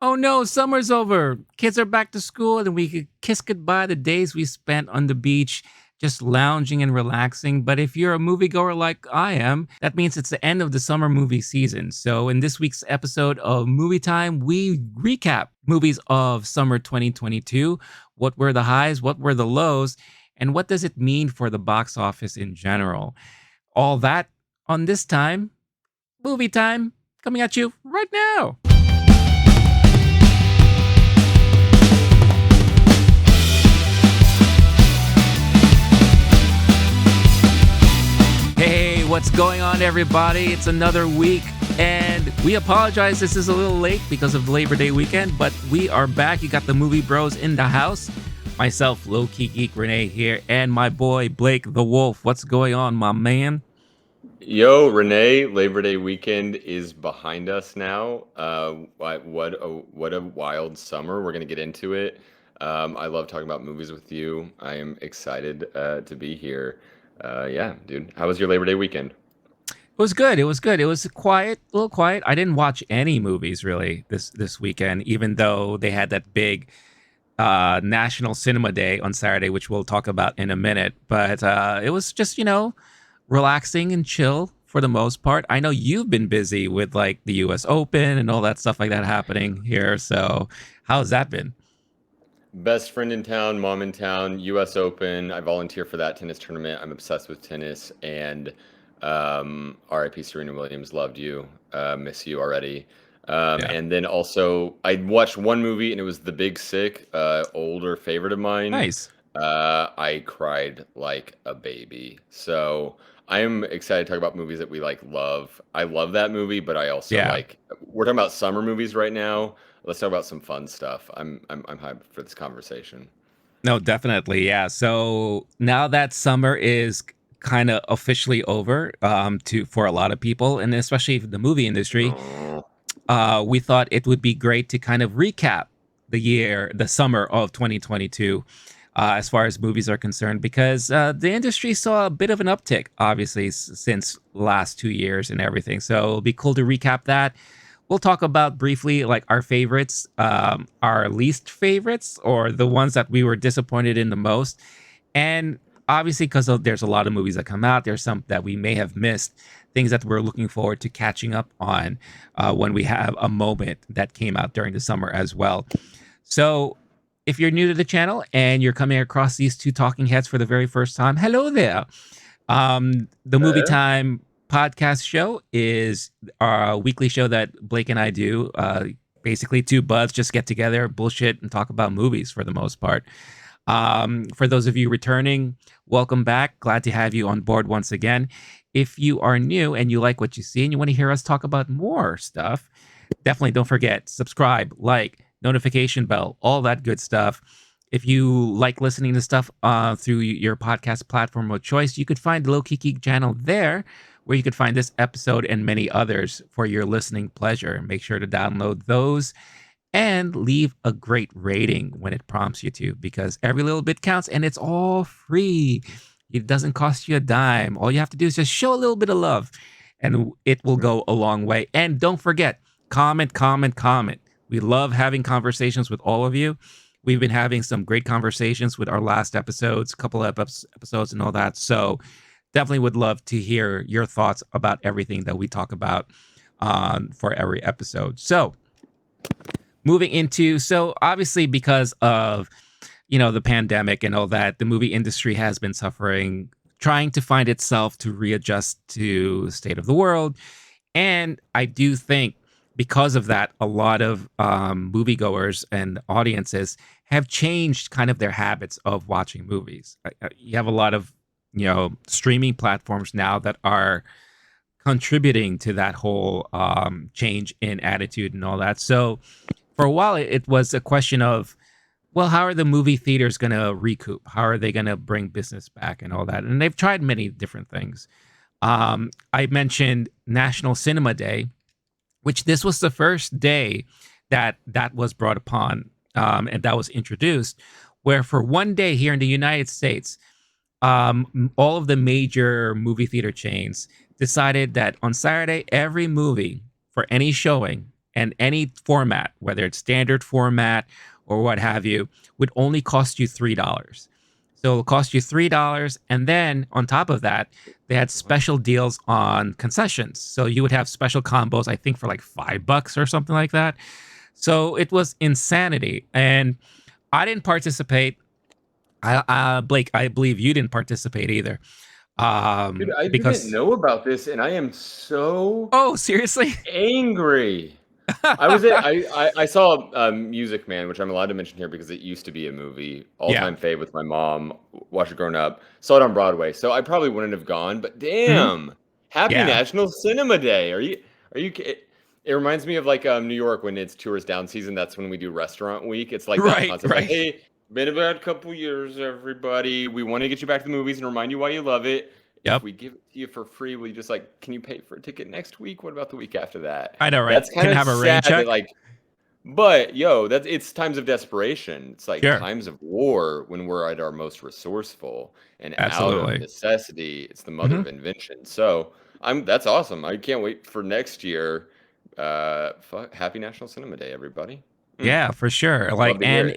Oh no, summer's over. Kids are back to school, and we could kiss goodbye the days we spent on the beach just lounging and relaxing. But if you're a moviegoer like I am, that means it's the end of the summer movie season. So in this week's episode of Movie Time, we recap movies of summer 2022. What were the highs? What were the lows? And what does it mean for the box office in general? All that on this time, Movie Time, coming at you right now. Hey, what's going on, everybody? It's another week, and we apologize. This is a little late because of Labor Day weekend, but we are back. You got the movie bros in the house. Myself, Low-Key Geek Rene here, and my boy, Blake the Wolf. What's going on, my man? Yo, Renee, Labor Day weekend is behind us now. What a wild summer. We're gonna get into it. I love talking about movies with you. I am excited to be here. Yeah, dude. How was your Labor Day weekend? It was good. It was good. It was quiet, a little quiet. I didn't watch any movies really this weekend, even though they had that big National Cinema Day on Saturday, which we'll talk about in a minute. But it was just, relaxing and chill for the most part. I know you've been busy with like the US Open and all that stuff like that happening here. So, how's that been? Best friend in town, mom in town, U.S. Open. I volunteer for that tennis tournament. I'm obsessed with tennis, and R.I.P. Serena Williams. Loved you. Miss you already. Yeah. And then also, I watched one movie, and it was The Big Sick. Older favorite of mine. Nice. I cried like a baby. So I am excited to talk about movies that we like love. I love that movie, but I also Yeah. like. We're talking about summer movies right now. Let's talk about some fun stuff. I'm hyped for this conversation. No, definitely. Yeah. So, now that summer is kind of officially over to for a lot of people, and especially the movie industry, Oh, we thought it would be great to kind of recap the summer of 2022, as far as movies are concerned, because the industry saw a bit of an uptick, obviously, since last 2 years and everything. So it'll be cool to recap that. We'll talk about briefly like our favorites, our least favorites, or the ones that we were disappointed in the most. And obviously, because there's a lot of movies that come out, there's some that we may have missed, things that we're looking forward to catching up on when we have a moment that came out during the summer as well. So, if you're new to the channel and you're coming across these two talking heads for the very first time, hello there. The Movie eh? Time podcast show is our weekly show that Blake and I do. Basically, two buds just get together, bullshit, and talk about movies for the most part. For those of you returning, welcome back. Glad to have you on board once again. If you are new and you like what you see and you want to hear us talk about more stuff, definitely don't forget subscribe, like, notification bell, all that good stuff. If you like listening to stuff through your podcast platform of choice, you could find the Low Key Geek channel there, where you could find this episode and many others for your listening pleasure. Make sure to download those and leave a great rating when it prompts you to, because every little bit counts and it's all free. It doesn't cost you a dime. All you have to do is just show a little bit of love and it will go a long way. And don't forget, comment, comment, comment. We love having conversations with all of you. We've been having some great conversations with our last episodes, couple of episodes and all that. So definitely would love to hear your thoughts about everything that we talk about for every episode. So moving into, so obviously because of the pandemic and all that, the movie industry has been suffering, trying to find itself to readjust to the state of the world. And I do think because of that, a lot of moviegoers and audiences have changed kind of their habits of watching movies. You have a lot of streaming platforms now that are contributing to that whole change in attitude and all that. So for a while, it was a question of, well, how are the movie theaters going to recoup? How are they going to bring business back and all that? And they've tried many different things. I mentioned National Cinema Day, which this was the first day that was brought upon, and that was introduced, where for one day here in the United States, all of the major movie theater chains decided that on Saturday, every movie for any showing and any format, whether it's standard format or what have you, would only cost you $3. So it'll cost you $3, and then on top of that, they had What? special deals on concessions. So you would have special combos, I think, for like $5 or something like that. So it was insanity, and I didn't participate. Blake, I believe you didn't participate either. Dude, I didn't Because know about this, and I am so oh, seriously? angry. I saw Music Man, which I'm allowed to mention here because it used to be a movie, all Yeah. time fave with my mom. Watched it growing up. Saw it on Broadway, so I probably wouldn't have gone. But Mhm. damn, Happy Yeah. National Cinema Day! It reminds me of like New York when it's tourist down season. That's when we do Restaurant Week. It's like that Right. concept, like, Right. hey, been a bad couple years, everybody. We want to get you back to the movies and remind you why you love it. If Yep. we give it to you for free, will you just like, can you pay for a ticket next week? What about the week after that? I know, right? That's Can kind I of have a rain sad that check? like, but yo, that's it's times of desperation. It's like Sure. times of war when we're at our most resourceful and out of Absolutely. necessity. It's the mother Hmm. of invention. So that's awesome. I can't wait for next year. Happy National Cinema Day, everybody. Mm, Yeah, for sure. Like, love to hear and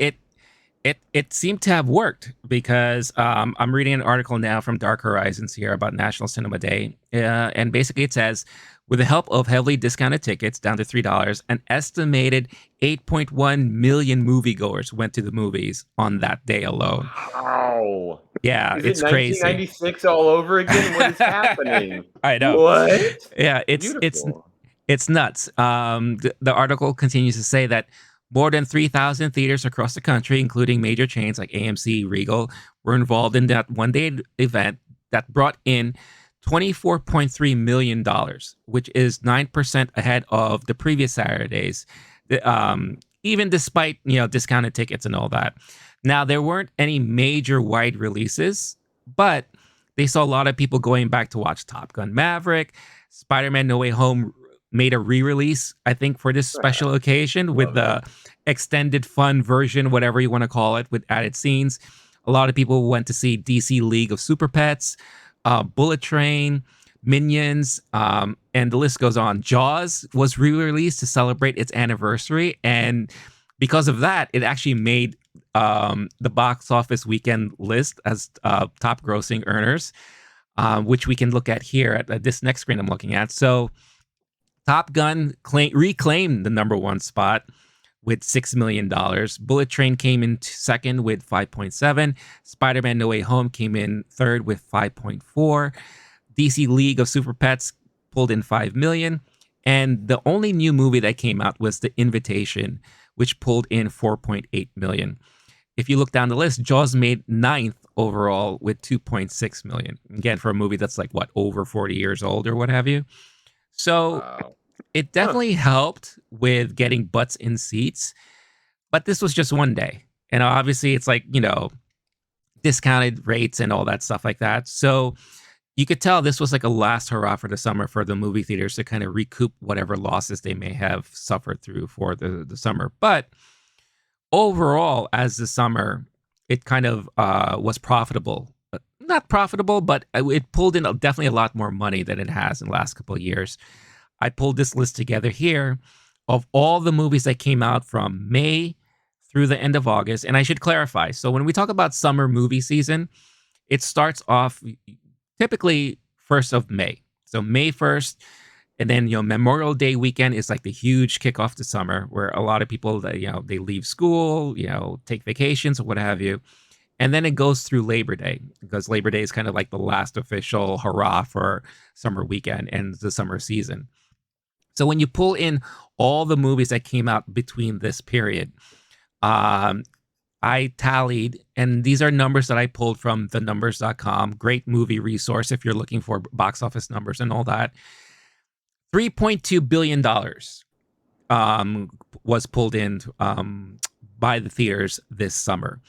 it. it seemed to have worked because I'm reading an article now from Dark Horizons here about National Cinema Day, and basically it says, with the help of heavily discounted tickets down to $3, an estimated 8.1 million moviegoers went to the movies on that day alone. Wow. Yeah, Is it it's crazy. 1996 all over again? What is happening? I know. What? Yeah, Beautiful. it's nuts. The article continues to say that more than 3,000 theaters across the country, including major chains like AMC, Regal, were involved in that one-day event that brought in $24.3 million, which is 9% ahead of the previous Saturdays, even despite, discounted tickets and all that. Now, there weren't any major wide releases, but they saw a lot of people going back to watch Top Gun Maverick. Spider-Man No Way Home made a re-release, I think, for this Ah, special occasion with love it. the extended fun version, whatever you want to call it, with added scenes. A lot of people went to see DC League of Super Pets, Bullet Train, Minions, and the list goes on. Jaws was re-released to celebrate its anniversary, and because of that, it actually made the box office weekend list as top grossing earners, which we can look at here at this next screen I'm looking at. So Top Gun reclaimed the number one spot with $6 million. Bullet Train came in second with 5.7. Spider-Man No Way Home came in third with 5.4. DC League of Super Pets pulled in 5 million. And the only new movie that came out was The Invitation, which pulled in 4.8 million. If you look down the list, Jaws made ninth overall with 2.6 million. Again, for a movie that's like what, over 40 years old or what have you. So Wow. it Huh. definitely helped with getting butts in seats, but this was just one day. And obviously it's like, discounted rates and all that stuff like that. So you could tell this was like a last hurrah for the summer for the movie theaters to kind of recoup whatever losses they may have suffered through for the summer. But overall, as the summer, it kind of was profitable. Not profitable, but it pulled in definitely a lot more money than it has in the last couple of years. I pulled this list together here of all the movies that came out from May through the end of August. And I should clarify. So when we talk about summer movie season, it starts off typically 1st of May. So May 1st, and then Memorial Day weekend is like the huge kickoff to summer where a lot of people that they leave school, take vacations or what have you. And then it goes through Labor Day because Labor Day is kind of like the last official hurrah for summer weekend and the summer season. So when you pull in all the movies that came out between this period, um, I tallied, and these are numbers that I pulled from thenumbers.com. Great movie resource if you're looking for box office numbers and all that. $3.2 billion was pulled in by the theaters this summer.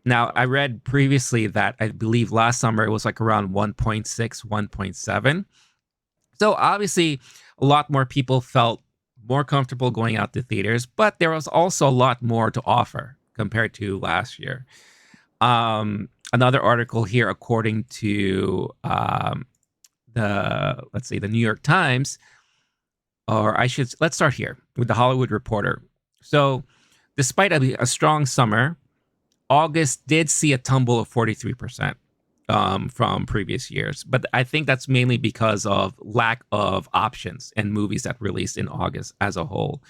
Now, I read previously that I believe last summer it was like around 1.6, 1.7. So obviously, a lot more people felt more comfortable going out to theaters, but there was also a lot more to offer compared to last year. Another article here, according to the New York Times, or let's start here with the Hollywood Reporter. So, despite a strong summer, August did see a tumble of 43% from previous years. But I think that's mainly because of lack of options and movies that released in August as a whole.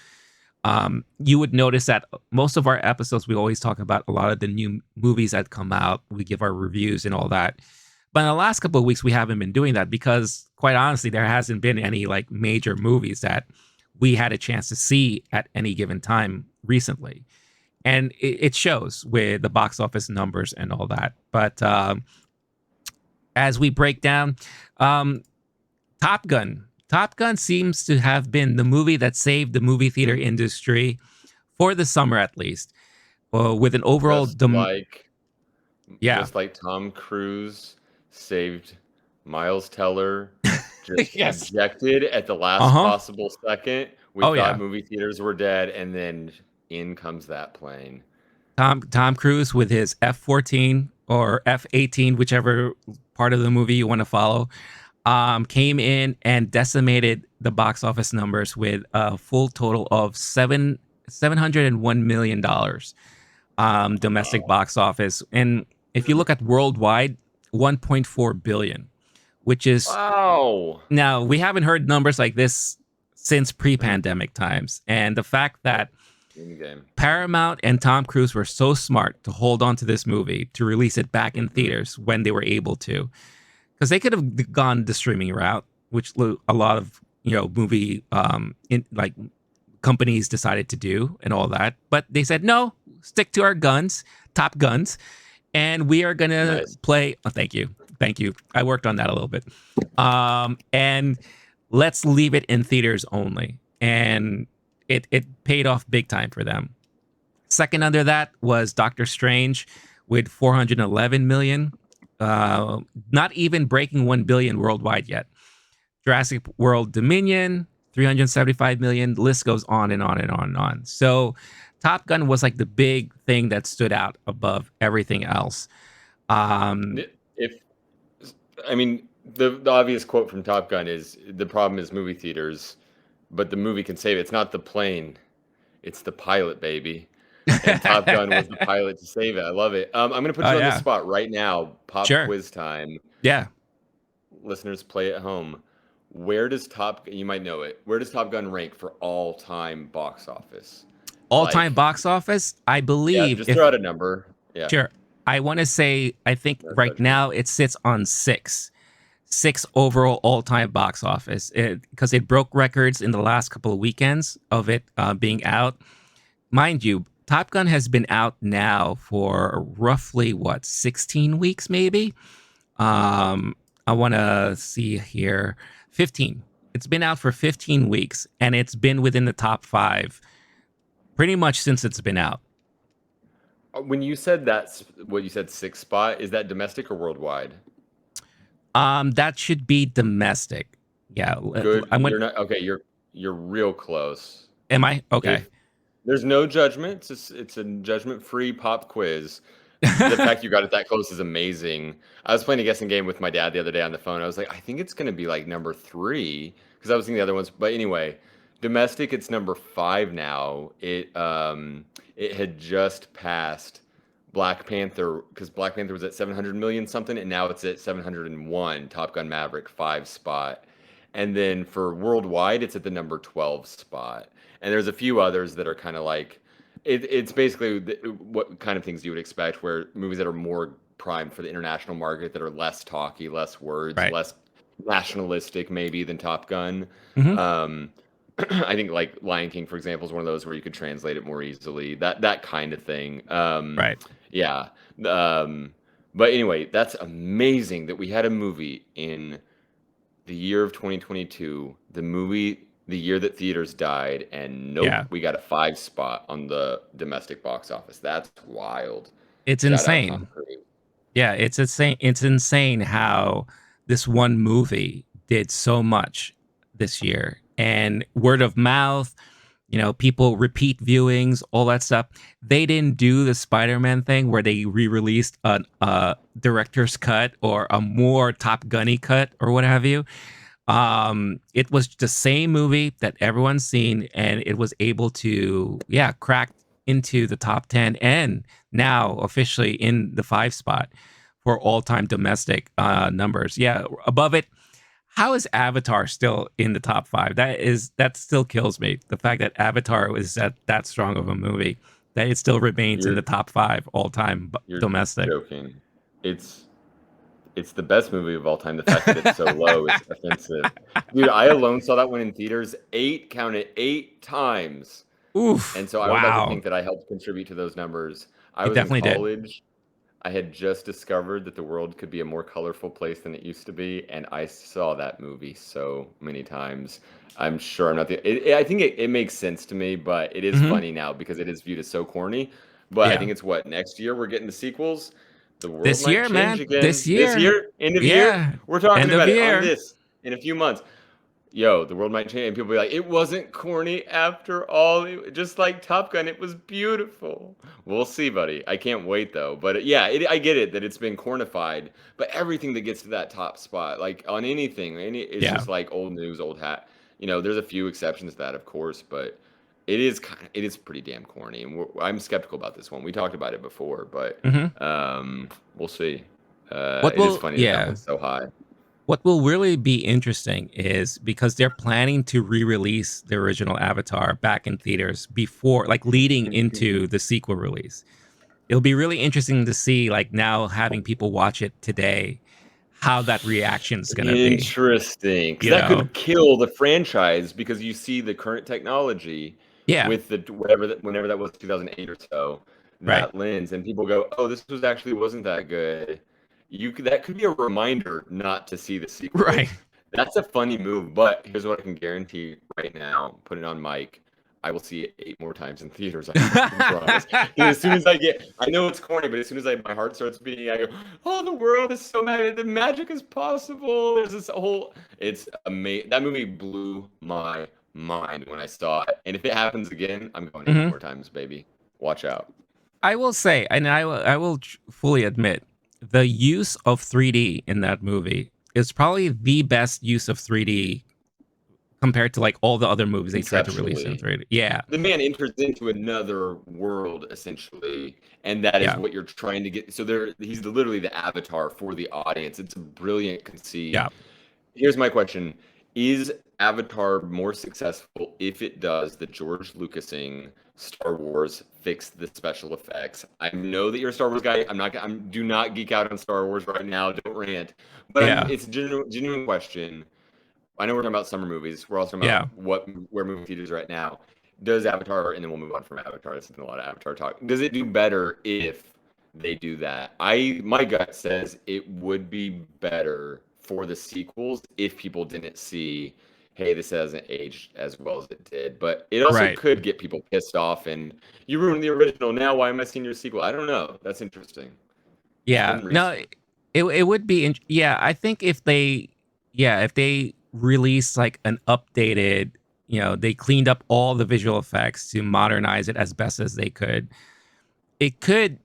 You would notice that most of our episodes, we always talk about a lot of the new movies that come out. We give our reviews and all that. But in the last couple of weeks, we haven't been doing that because, quite honestly, there hasn't been any like major movies that we had a chance to see at any given time recently. And it shows with the box office numbers and all that. But as we break down, um, Top Gun. Top Gun seems to have been the movie that saved the movie theater industry for the summer, at least, with an overall, Just like yeah, just like Tom Cruise saved Miles Teller, just yes, ejected at the uh last huh, possible second. We oh thought yeah. movie theaters were dead, and then in comes that plane. Tom Cruise with his F-14 or F-18, whichever part of the movie you want to follow, came in and decimated the box office numbers with a full total of $701 million domestic Wow. box office. And if you look at worldwide, 1.4 billion, which is, Wow. now we haven't heard numbers like this since pre-pandemic times. And the fact Yep. that In game. Paramount and Tom Cruise were so smart to hold on to this movie to release it back in Mhm. theaters when they were able to, because they could have gone the streaming route, which a lot of movie in like companies decided to do and all that. But they said no, stick to our guns, top guns, and we are gonna Nice. play. Oh, thank you. I worked on that a little bit, and let's leave it in theaters only, and it paid off big time for them. Second under that was Doctor Strange with 411 million. Not even breaking 1 billion worldwide yet. Jurassic World Dominion, 375 million. The list goes on and on and on and on. So Top Gun was like the big thing that stood out above everything else. Um, If I mean the obvious quote from Top Gun is the problem is movie theaters, but the movie can save it. It's not the plane, it's the pilot, baby. And Top Gun was the pilot to save it. I love it. I'm gonna put oh you on the yeah, spot right now. Pop sure, quiz time. yeah. Listeners, play at home. Where does Top? You might know it. Where does Top Gun rank for all time box office? All time Like, box office, I yeah, believe. just throw If out a number. Yeah, sure, I want to say I think no right judgment. now it sits on six overall all-time box office because it broke records in the last couple of weekends of it being out. Mind you, Top Gun has been out now for roughly what 16 weeks, maybe. Um, I want to see here, 15. It's been out for 15 weeks, and it's been within the top five pretty much since it's been out. When you said that's what you said, sixth spot, is that domestic or worldwide? That should be domestic. Yeah, Good. I went. You're not okay. You're real close. Am I okay? If there's no judgment, it's a judgment-free pop quiz. The fact you got it that close is amazing. I was playing a guessing game with my dad the other day on the phone. I was like, I think it's gonna be like number three because I was thinking the other ones. But anyway, domestic, it's number five now. It had just passed Black Panther because Black Panther was at 700 million something, and now it's at 701. Top Gun Maverick, five spot. And then for worldwide, it's at the number 12 spot. And there's a few others that are kind of like it's basically what kind of things you would expect, where movies that are more primed for the international market, that are less talky, less words, Right. less nationalistic, maybe than Top Gun. Hmm. Um, I think like Lion King, for example, is one of those where you could translate it more easily. That kind of thing. Right. Yeah. Um, but anyway, that's amazing that we had a movie in the year of 2022, the year that theaters died, and nope, Yeah. we got a five spot on the domestic box office. That's wild. It's Shout out Tom insane. Cruise. Yeah, it's insane. It's insane how this one movie did so much this year, and word of mouth. People repeat viewings, all that stuff. They didn't do the Spider-Man thing where they re-released a director's cut or a more Top Gunny cut or what have you. It was the same movie that everyone's seen, and it was able to, yeah, crack into the top 10 and now officially in the five spot for all-time domestic numbers. Yeah, above it. How is Avatar still in the top five? That still kills me. The fact that Avatar was that strong of a movie that it still remains in the You're top five all-time you're domestic. joking. It's it's the best movie of all time. The fact that it's so low is offensive. Dude, I alone saw that one in theaters count it 8 times. And Oof! so I would like to Wow, think that I helped contribute to those numbers. I it was in definitely did. college. I had just discovered that the world could be a more colorful place than it used to be, and I saw that movie so many times. I'm sure I'm not I think it makes sense to me, but it is Hmm. funny now because it is viewed as so corny. But I Yeah, think it's what, next year we're getting the sequels. The world this might year, change man. again. This This year. year, end of year, Yeah, we're talking end of about it on year. this in a few months. Yo, the world might change, and people be like, it wasn't corny after all. Just like Top Gun, it was beautiful. We'll see, buddy. I can't wait though. But yeah, I get it that it's been cornified, but everything that gets to that top spot, like on anything, it's Yeah. just like old news, old hat. There's a few exceptions to that, of course, but it is pretty damn corny, and I'm skeptical about this one. We talked about it before, but Hmm. we'll see. What It is will, funny that that yeah, one's so high. what will really be interesting is because they're planning to re-release the original Avatar back in theaters before, like leading into the sequel release. It'll be really interesting to see, like now having people watch it today, how that reaction's gonna be. Interesting, because You that know? could kill the franchise because you see the current technology Yeah. with the whenever that was 2008 or so, Right. that lens, and people go, "Oh, this was actually wasn't that good." That could be a reminder not to see the Right. sequels. That's a funny move, but here's what I can guarantee right now, put it on mic. I will see it 8 more times in theaters. I fucking promise. 'Cause as soon as I know it's corny, but as soon as my heart starts beating, I go, "Oh, the world is so magic. The magic is possible." There's this whole. It's amazing. That movie blew my mind when I saw it. And if it happens again, I'm going eight Hmm. more times, baby. Watch out. I will say, and I will fully admit, the use of 3D in that movie is probably the best use of 3D compared to like all the other movies they tried to release in Conceptually, 3D. Yeah. the man enters into another world essentially, and that is Yeah. what you're trying to get. So he's literally the avatar for the audience. It's a brilliant conceit. Yeah. Here's my question. Is Avatar more successful if it does the George Lucasing Star Wars fix the special effects? I know that you're a Star Wars guy. Do not geek out on Star Wars right now. Don't rant. But Yeah. it's a genuine question. I know we're talking about summer movies. We're also talking Yeah. about where movie theaters are right now. Does Avatar, and then we'll move on from Avatar. This has been a lot of Avatar talk. Does it do better if they do that? My gut says it would be better for the sequels if people didn't see, hey, this hasn't aged as well as it did. But it also Right. could get people pissed off and you ruined the original. Now why am I seeing your sequel? I don't know. That's interesting. It's Yeah. been No, recent. it would be yeah, I think if they, yeah, if they release like an updated, they cleaned up all the visual effects to modernize it as best as they could. It could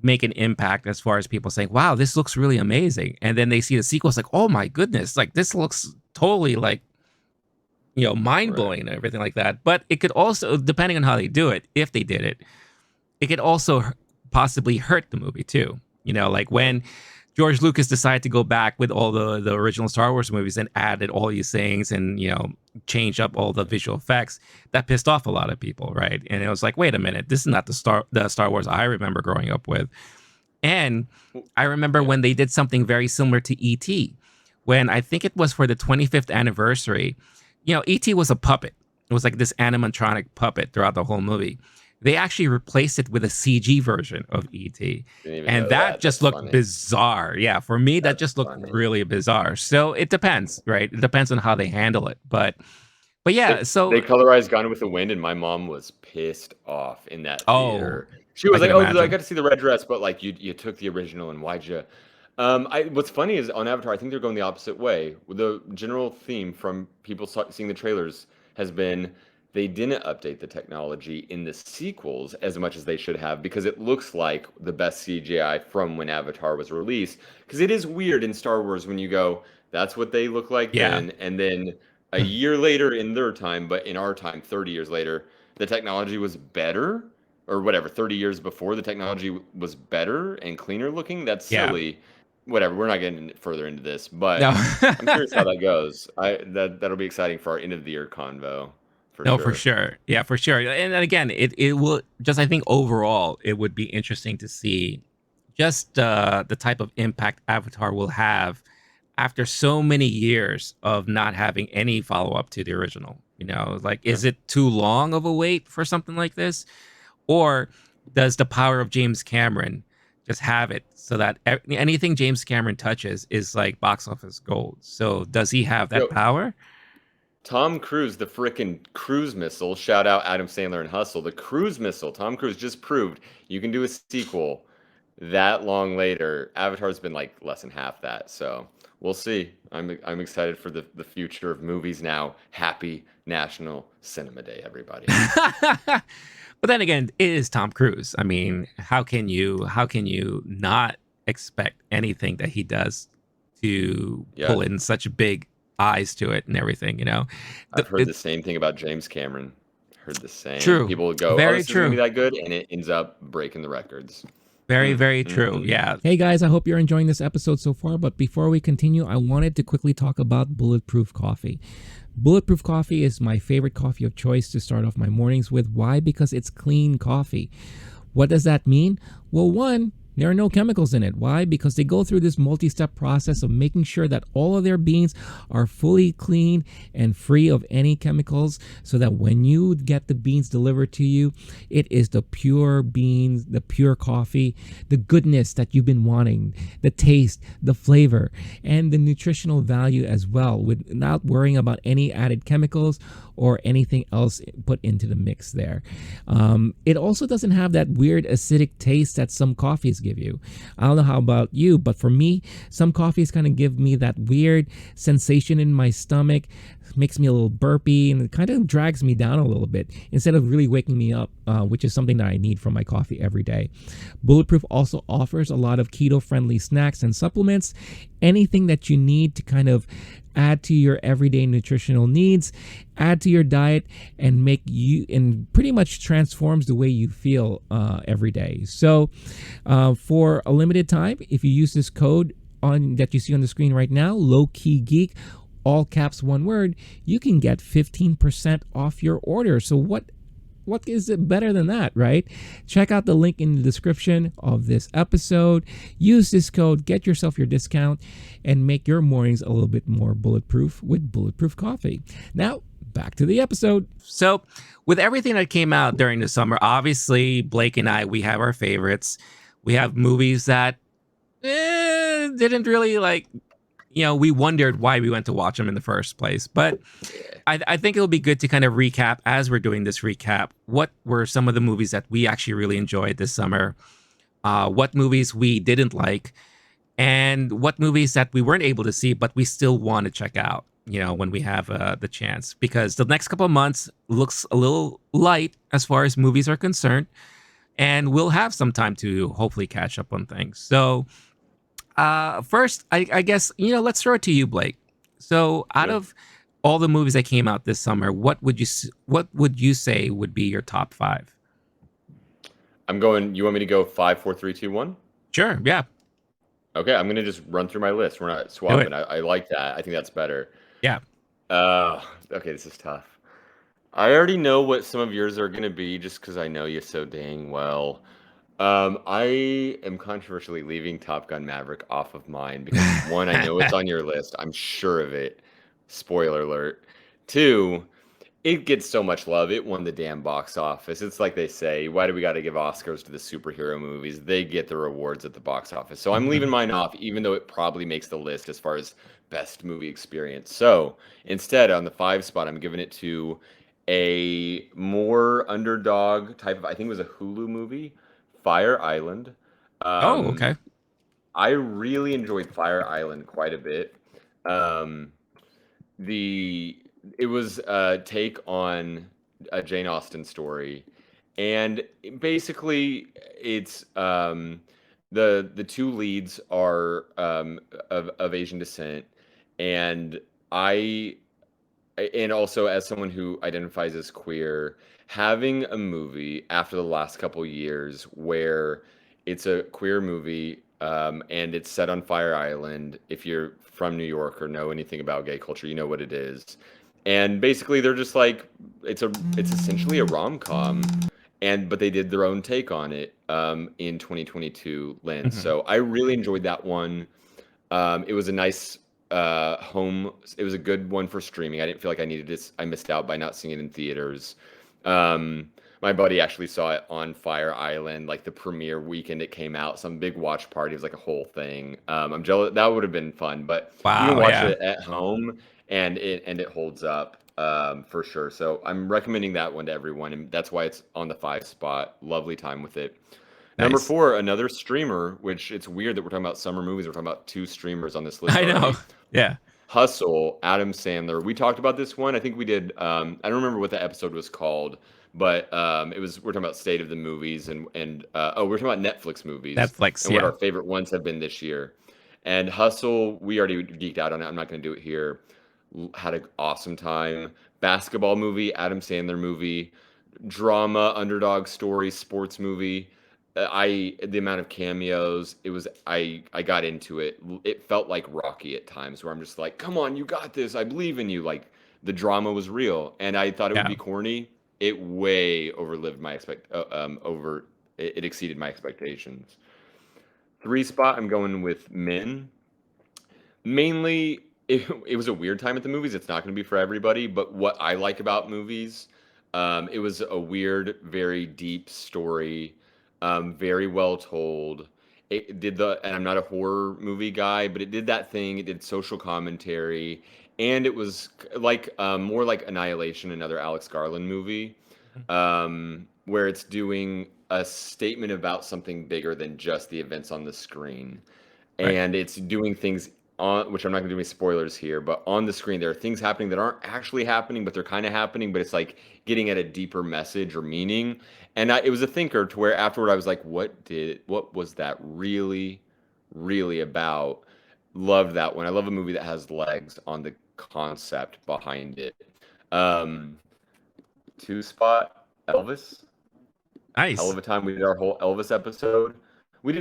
make an impact as far as people saying, "Wow, this looks really amazing." And then they see the sequel, it's like, "Oh my goodness, like this looks totally like, mind Right. blowing and everything like that." But it could also, depending on how they do it, if they did it, it could also possibly hurt the movie too. Like Right. when George Lucas decided to go back with all the original Star Wars movies and added all these things and changed up all the visual effects, that pissed off a lot of people, right? And it was like, wait a minute, this is not the Star Wars I remember growing up with. And Well, I remember yeah. when they did something very similar to E.T. When I think it was for the 25th anniversary, E.T. was a puppet. It was like this animatronic puppet throughout the whole movie. They actually replaced it with a CG version of E.T. Didn't even And know that that. just That's looked funny. bizarre. Yeah, for me, that That's just looked funny. really bizarre. So it depends, right? It depends on how they handle it. But yeah, They so colorized Gone with the Wind, and my mom was pissed off in that oh, theater. She I was can like, "Oh, I imagine. got to see the red dress, but like you took the original, and why'd you?" What's funny is on Avatar, I think they're going the opposite way. The general theme from people seeing the trailers has been they didn't update the technology in the sequels as much as they should have because it looks like the best CGI from when Avatar was released. Because it is weird in Star Wars when you go, That's what they look like Yeah. then. And then a year later in their time, but in our time, 30 years later, the technology was better or whatever, 30 years before the technology was better and cleaner looking. That's Yeah. silly. Whatever. We're not getting further into this, No. but I'm curious how that goes. That'll be exciting for our end of the year convo for No, for sure. sure. Yeah, for sure. And again, it will just, I think overall it would be interesting to see just the type of impact Avatar will have after so many years of not having any follow up to the original. Like, Yeah. is it too long of a wait for something like this? Or does the power of James Cameron just have it so that anything James Cameron touches is like box office gold? So does he have that Yo, power? Tom Cruise, the frickin' cruise missile. Shout out Adam Sandler and Hustle. The cruise missile. Tom Cruise just proved you can do a sequel that long later. Avatar's been like less than half that. So we'll see. I'm excited for the future of movies now. Happy National Cinema Day, everybody. But then again, it is Tom Cruise. I mean, how can you not expect anything that he does to Yeah, pull in such big eyes to it and everything? I've heard It, the same thing about James Cameron. Heard the same. true. People would go, "Oh, Very this isn't gonna be true. that good," and it ends up breaking the records. Very, Mm, very true. mm-mm. Yeah. Hey guys, I hope you're enjoying this episode so far. But before we continue, I wanted to quickly talk about Bulletproof Coffee. Bulletproof Coffee is my favorite coffee of choice to start off my mornings with. Why? Because it's clean coffee. What does that mean? Well, one, there are no chemicals in it. Why? Because they go through this multi-step process of making sure that all of their beans are fully clean and free of any chemicals so that when you get the beans delivered to you, it is the pure beans, the pure coffee, the goodness that you've been wanting, the taste, the flavor, and the nutritional value as well, without worrying about any added chemicals or anything else put into the mix there. It also doesn't have that weird acidic taste that some coffees give you. I don't know how about you, but for me, some coffees kind of give me that weird sensation in my stomach, makes me a little burpy, and it kind of drags me down a little bit instead of really waking me up, which is something that I need from my coffee every day. Bulletproof also offers a lot of keto-friendly snacks and supplements, anything that you need to kind of add to your everyday nutritional needs, add to your diet, and make you, and pretty much transforms the way you feel every day. So for a limited time, if you use this code on that you see on the screen right now, LOWKEY GEEK, all caps, one word, you can get 15% off your order. So what is it better than that, right? Check out the link in the description of this episode. Use this code, get yourself your discount, and make your mornings a little bit more bulletproof with Bulletproof Coffee. Now, back to the episode. So, with everything that came out during the summer, obviously, Blake and I, we have our favorites. We have movies that didn't really like, we wondered why we went to watch them in the first place. But Yeah. I think it'll be good to kind of recap as we're doing this recap. What were some of the movies that we actually really enjoyed this summer? What movies we didn't like, and what movies that we weren't able to see, but we still want to check out, when we have the chance. Because the next couple of months looks a little light as far as movies are concerned, and we'll have some time to hopefully catch up on things. So, first, I guess, let's throw it to you, Blake. So, out Yeah. of all the movies that came out this summer, what would you say would be your top five? I'm going. You want me to go five, four, three, two, one? Sure, yeah, Okay, I'm gonna just run through my list. We're not do it. swapping. I like that. I think that's better. Yeah. Okay, this is tough. I already know what some of yours are gonna be just because I know you so dang well. I am controversially leaving Top Gun Maverick off of mine because one, I know it's on your list. I'm sure of it. Spoiler alert. Two, it gets so much love. It won the damn box office. It's like they say, why do we got to give Oscars to the superhero movies? They get the rewards at the box office. So I'm leaving Mhm. mine off, even though it probably makes the list as far as best movie experience. So instead, on the five spot, I'm giving it to a more underdog type of, I think it was a Hulu movie, Fire Island. Oh, Um, okay. I really enjoyed Fire Island quite a bit. Um, the it was a take on a Jane Austen story, and basically it's the two leads are of Asian descent, And I and also as someone who identifies as queer, having a movie after the last couple years where it's a queer movie, and it's set on Fire Island. If you're from New York or know anything about gay culture, you know what it is. And basically, they're just like it's essentially a rom-com, and but they did their own take on it in 2022 lens. Hmm. So I really enjoyed that one. It was a nice home. It was a good one for streaming. I didn't feel like I needed this. I missed out by not seeing it in theaters. My buddy actually saw it on Fire Island, like the premiere weekend it came out. Some big watch party. It was like a whole thing. I'm jealous. That would have been fun, but you can Wow. watch Yeah. it at home, and it holds up for sure. So I'm recommending that one to everyone, and that's why it's on the 5 spot. Lovely time with it. Number Nice. 4, another streamer, which it's weird that we're talking about summer movies. We're talking about 2 streamers on this list I know. already. Yeah. Hustle, Adam Sandler. We talked about this one. I think we did. I don't remember what the episode was called, but it was. We're talking about state of the movies and we're talking about Netflix movies Netflix. and what Yeah. our favorite ones have been this year. And Hustle, we already geeked out on it. I'm not going to do it here. Had an awesome time. Basketball movie, Adam Sandler movie, drama, underdog story, sports movie. The amount of cameos, it was I got into it. It felt like Rocky at times where I'm just like, "Come on, you got this. I believe in you." Like the drama was real and I thought it would Yeah. be corny. It way overlived my over it exceeded my expectations. 3 spot, I'm going with Men. Mainly, it was a weird time at the movies. It's not going to be for everybody, but what I like about movies, it was a weird, very deep story, very well told. It did and I'm not a horror movie guy, but it did that thing. It did social commentary, and it was like more like Annihilation, another Alex Garland movie, Mhm. where it's doing a statement about something bigger than just the events on the screen, Right. and it's doing things on which I'm not going to do any spoilers here, but on the screen there are things happening that aren't actually happening, but they're kind of happening, but it's like getting at a deeper message or meaning. And it was a thinker to where afterward I was like, what was that really about? Loved that one. I love a movie that has legs on the concept behind it. Um, 2 spot, Elvis. Hell Nice. of a time. We did our whole Elvis episode. We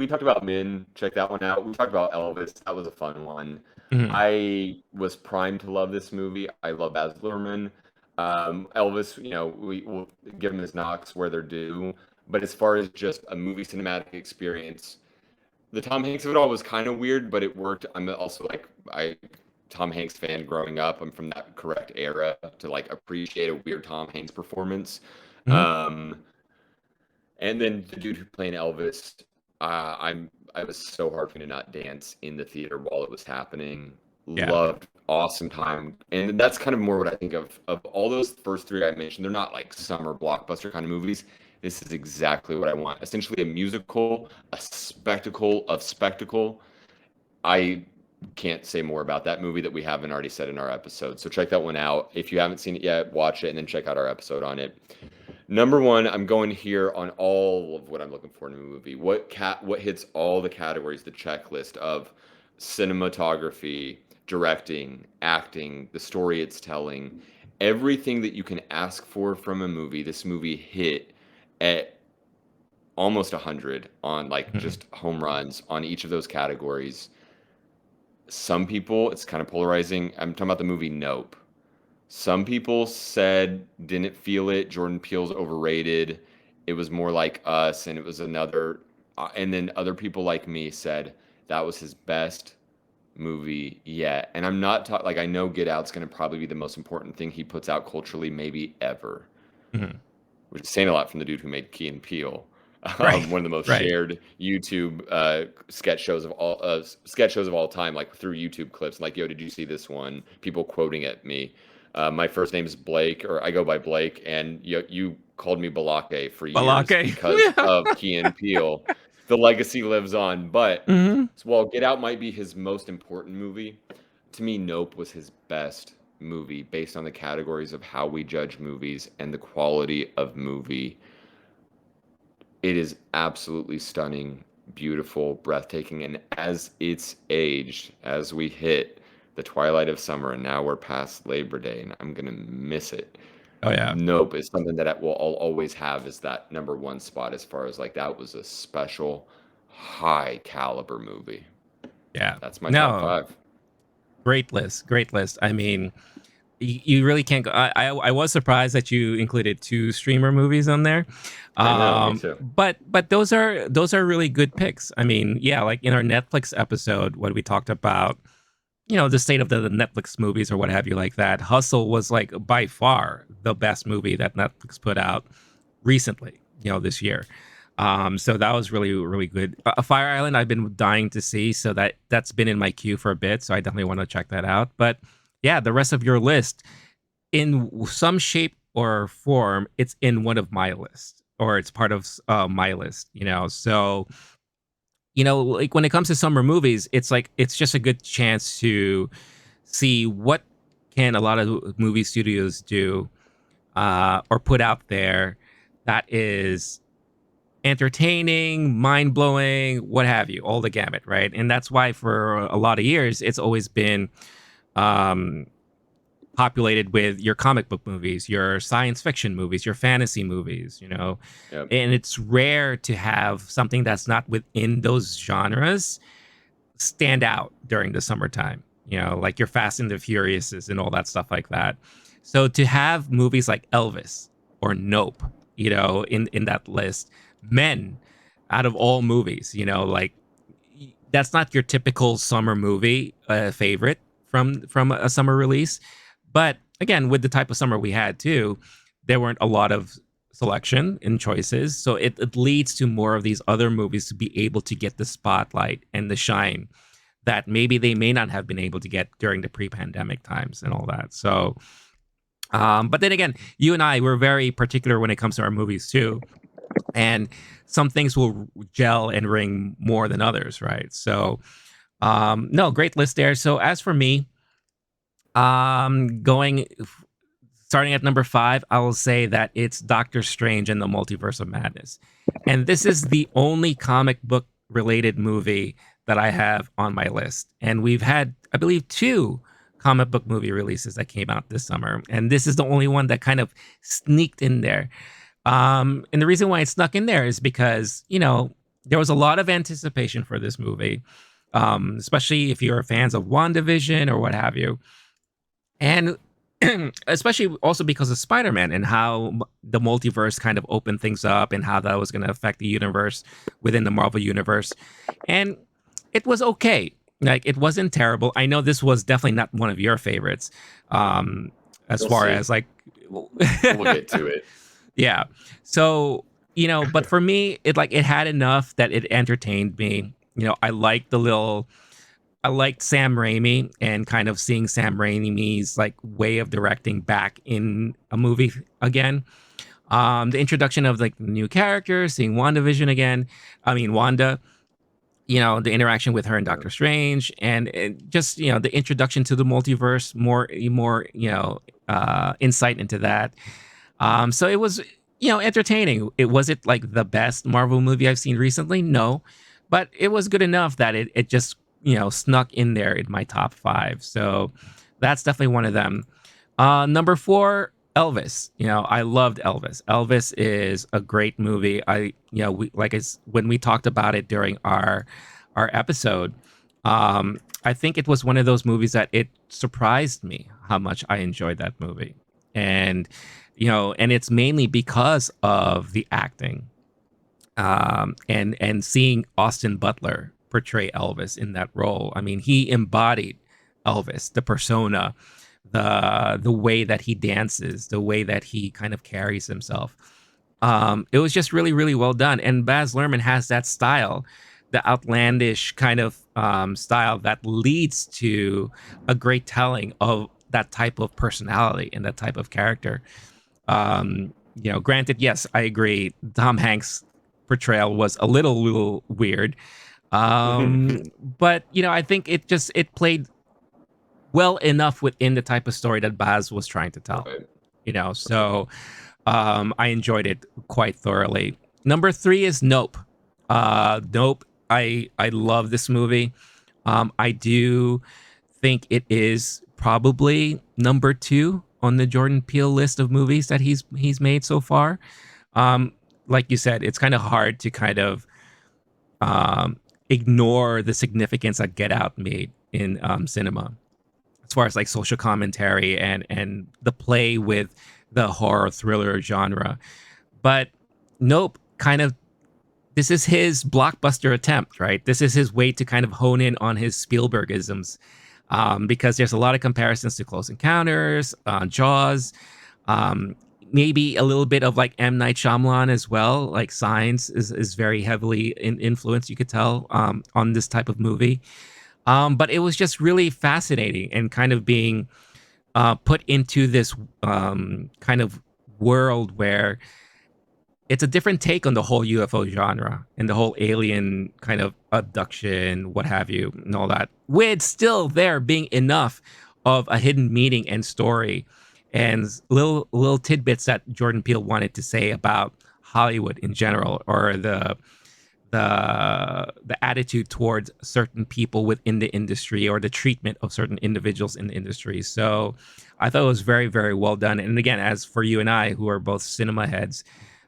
talked about Men. Check that one out. We talked about Elvis. That was a fun one. Hmm. I was primed to love this movie. I love Baz Luhrmann. Elvis, we'll give him his knocks where they're due. But as far as just a movie cinematic experience, the Tom Hanks of it all was kind of weird, but it worked. I'm also like I Tom Hanks fan growing up. I'm from that correct era to like appreciate a weird Tom Hanks performance. Hmm. Um, and then the dude who played Elvis, I was so hard for me to not dance in the theater while it was happening. Yeah. Loved, awesome time, and that's kind of more what I think of all those first 3 I mentioned. They're not like summer blockbuster kind of movies. This is exactly what I want. Essentially, a musical, a spectacle of spectacle. I can't say more about that movie that we haven't already said in our episode. So check that one out. If you haven't seen it yet, watch it and then check out our episode on it. Number 1, I'm going here on all of what I'm looking for in a movie. What hits all the categories, the checklist of cinematography, directing, acting, the story it's telling, everything that you can ask for from a movie. This movie hit at almost 100 on like Hmm. just home runs on each of those categories. Some people, it's kind of polarizing. I'm talking about the movie Nope. Some people said didn't feel it. Jordan Peele's overrated. It was more like Us, and it was another. And then other people like me said that was his best movie yet. And I'm not talking like I know Get Out's going to probably be the most important thing he puts out culturally, maybe ever, Hmm. which is saying a lot from the dude who made Key and Peele. Right. One of the most Right. shared YouTube sketch shows of all time, like through YouTube clips. Like, yo, did you see this one? People quoting at me. My first name is Blake, or I go by Blake, and you called me Balake for years Balake. because Yeah. of Key and Peele. The legacy lives on. But Hmm. while Get Out might be his most important movie, to me, Nope was his best movie based on the categories of how we judge movies and the quality of movie. It is absolutely stunning, beautiful, breathtaking, and as it's aged, as we hit the twilight of summer, and now we're past Labor Day, and I'm gonna miss it. Oh yeah. Nope, it's something that I'll always have is that number one spot as far as like that was a special, high caliber movie. Yeah. That's my top No, five. great list. Great list. I mean, you really can't go. I was surprised that you included two streamer movies on there, I know, me too. but those are really good picks. I mean, yeah, like in our Netflix episode when we talked about the state of the Netflix movies or what have you like that. Hustle was like by far the best movie that Netflix put out recently, this year. So that was really really good. Fire Island I've been dying to see, so that's been in my queue for a bit. So I definitely want to check that out. But yeah, the rest of your list, in some shape or form, it's in one of my lists or it's part of my list. So like when it comes to summer movies, it's like it's just a good chance to see what can a lot of movie studios do or put out there that is entertaining, mind blowing, what have you, all the gamut, right? And that's why for a lot of years it's always been um, populated with your comic book movies, your science fiction movies, your fantasy movies, Yep. and it's rare to have something that's not within those genres stand out during the summertime, like your Fast and the Furiouses and all that stuff like that. So to have movies like Elvis or Nope, in that list, men out of all movies, like that's not your typical summer movie favorite from a summer release. But again, with the type of summer we had too, there weren't a lot of selection and choices. So it leads to more of these other movies to be able to get the spotlight and the shine that maybe they may not have been able to get during the pre-pandemic times and all that. So, but then again, you and I were very particular when it comes to our movies too, and some things will gel and ring more than others, right? So, no, great list there. So as for me, going starting at number 5, I will say that it's Doctor Strange and the Multiverse of Madness. And this is the only comic book related movie that I have on my list. And we've had, I believe, 2 comic book movie releases that came out this summer. And this is the only one that kind of sneaked in there. And the reason why it snuck in there is because, there was a lot of anticipation for this movie, especially if you're fans of WandaVision or what have you. And especially also because of Spider-Man and how the multiverse kind of opened things up and how that was going to affect the universe within the Marvel universe. And it was okay. Like it wasn't terrible. I know this was definitely not one of your favorites. As We'll far see. as like We'll get to it. yeah. So, but for me, it had enough that it entertained me. I liked Sam Raimi and kind of seeing Sam Raimi's like way of directing back in a movie again. The introduction of like new characters, seeing WandaVision again. I mean Wanda, the interaction with her and Yeah. Doctor Strange, and just the introduction to the multiverse, more insight into that. So it was entertaining. It wasn't like the best Marvel movie I've seen recently, no, but it was good enough that it just snuck in there in my top 5. So that's definitely one of them. Number 4, Elvis. I loved Elvis. Elvis is a great movie. When we talked about it during our episode, I think it was one of those movies that it surprised me how much I enjoyed that movie. And and it's mainly because of the acting, and seeing Austin Butler portray Elvis in that role. I mean, he embodied Elvis, the persona, the way that he dances, the way that he kind of carries himself. It was just really, really well done. And Baz Luhrmann has that style, the outlandish kind of style that leads to a great telling of that type of personality and that type of character. Granted, yes, I agree. Tom Hanks' portrayal was a little weird, but I think it played well enough within the type of story that Baz was trying to tell. Right. So I enjoyed it quite thoroughly. Number 3 is Nope. Nope. I love this movie. I do think it is probably number two on the Jordan Peele list of movies that he's made so far. Um, like you said, it's kind of hard to kind of um, ignore the significance that Get Out made in cinema, as far as like social commentary and the play with the horror thriller genre. But nope, kind of this is his blockbuster attempt, right? This is his way to kind of hone in on his Spielbergisms, because there's a lot of comparisons to Close Encounters, Jaws, um, maybe a little bit of like M. Night Shyamalan as well. Like Signs is very heavily influenced, you could tell, on this type of movie. But it was just really fascinating and kind of being put into this kind of world where it's a different take on the whole UFO genre and the whole alien kind of abduction, what have you, and all that. With still there being enough of a hidden meaning and story, and little tidbits that Jordan Peele wanted to say about Hollywood in general, or the attitude towards certain people within the industry, or the treatment of certain individuals in the industry. So I thought it was very, very well done. And again, as for you and I, who are both cinema heads,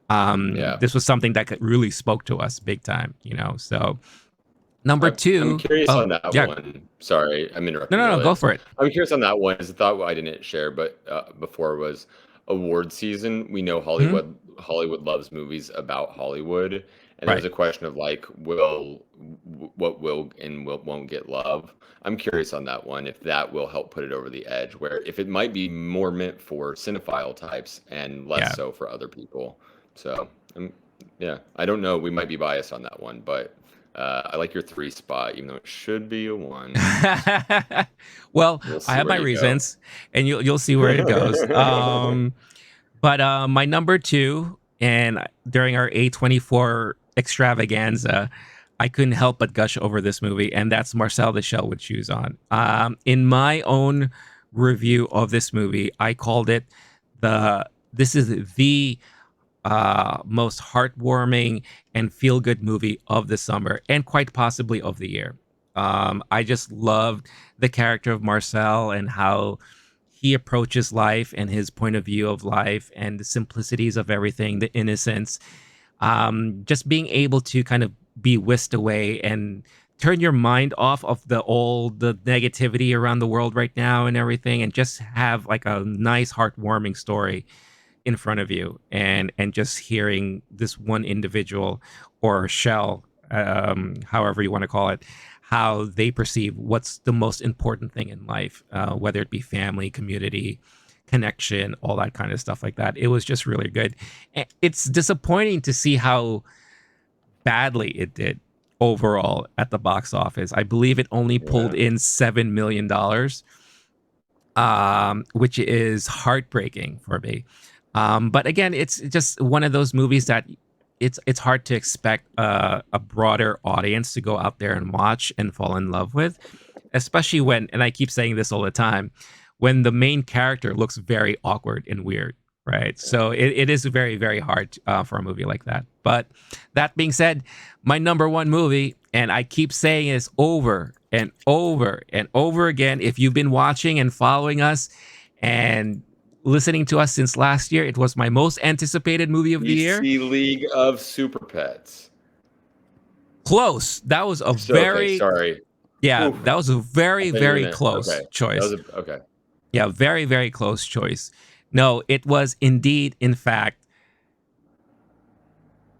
Yeah. this was something that really spoke to us big time, you know. So number I'm two, curious oh on that yeah, one. Sorry, I'm no, interrupting no, your no, go list. for it. I'm curious on that one. Is a thought I didn't share, but before was award season. We know Hmm. Hollywood loves movies about Hollywood, and there's Right. a question of like, what will and won't get love. I'm curious on that one if that will help put it over the edge, where if it might be more meant for cinephile types and less Yeah. so for other people. So, yeah, I don't know. We might be biased on that one, but I like your three spot, even though it should be a one. Well, We'll I see have where my you go. reasons, and you'll see where it goes. But my number two, and during our A24 extravaganza, I couldn't help but gush over this movie, and that's Marcel the Shell with Shoes On. In my own review of this movie, I called it this is the most heartwarming and feel good movie of the summer, and quite possibly of the year. I just loved the character of Marcel and how he approaches life and his point of view of life and the simplicities of everything, the innocence, just being able to kind of be whisked away and turn your mind off of the negativity around the world right now and everything, and just have like a nice heartwarming story in front of you, and just hearing this one individual or shell, however you want to call it, how they perceive what's the most important thing in life, whether it be family, community, connection, all that kind of stuff like that. It was just really good. It's disappointing to see how badly it did overall at the box office. I believe it only pulled Yeah. in $7 million, which is heartbreaking for me. But again, it's just one of those movies that it's hard to expect a broader audience to go out there and watch and fall in love with, especially when, and I keep saying this all the time, when the main character looks very awkward and weird, right? So it is very, very hard for a movie like that. But that being said, my number one movie, and I keep saying this over and over and over again, if you've been watching and following us and listening to us since last year, it was my most anticipated movie of the year. DC League of Super Pets. Close. That was a So okay, very, sorry. yeah, Oof. that was a I very, thought you were very gonna. close Okay, that was choice. okay. Yeah, very, very close choice. No, it was indeed, in fact,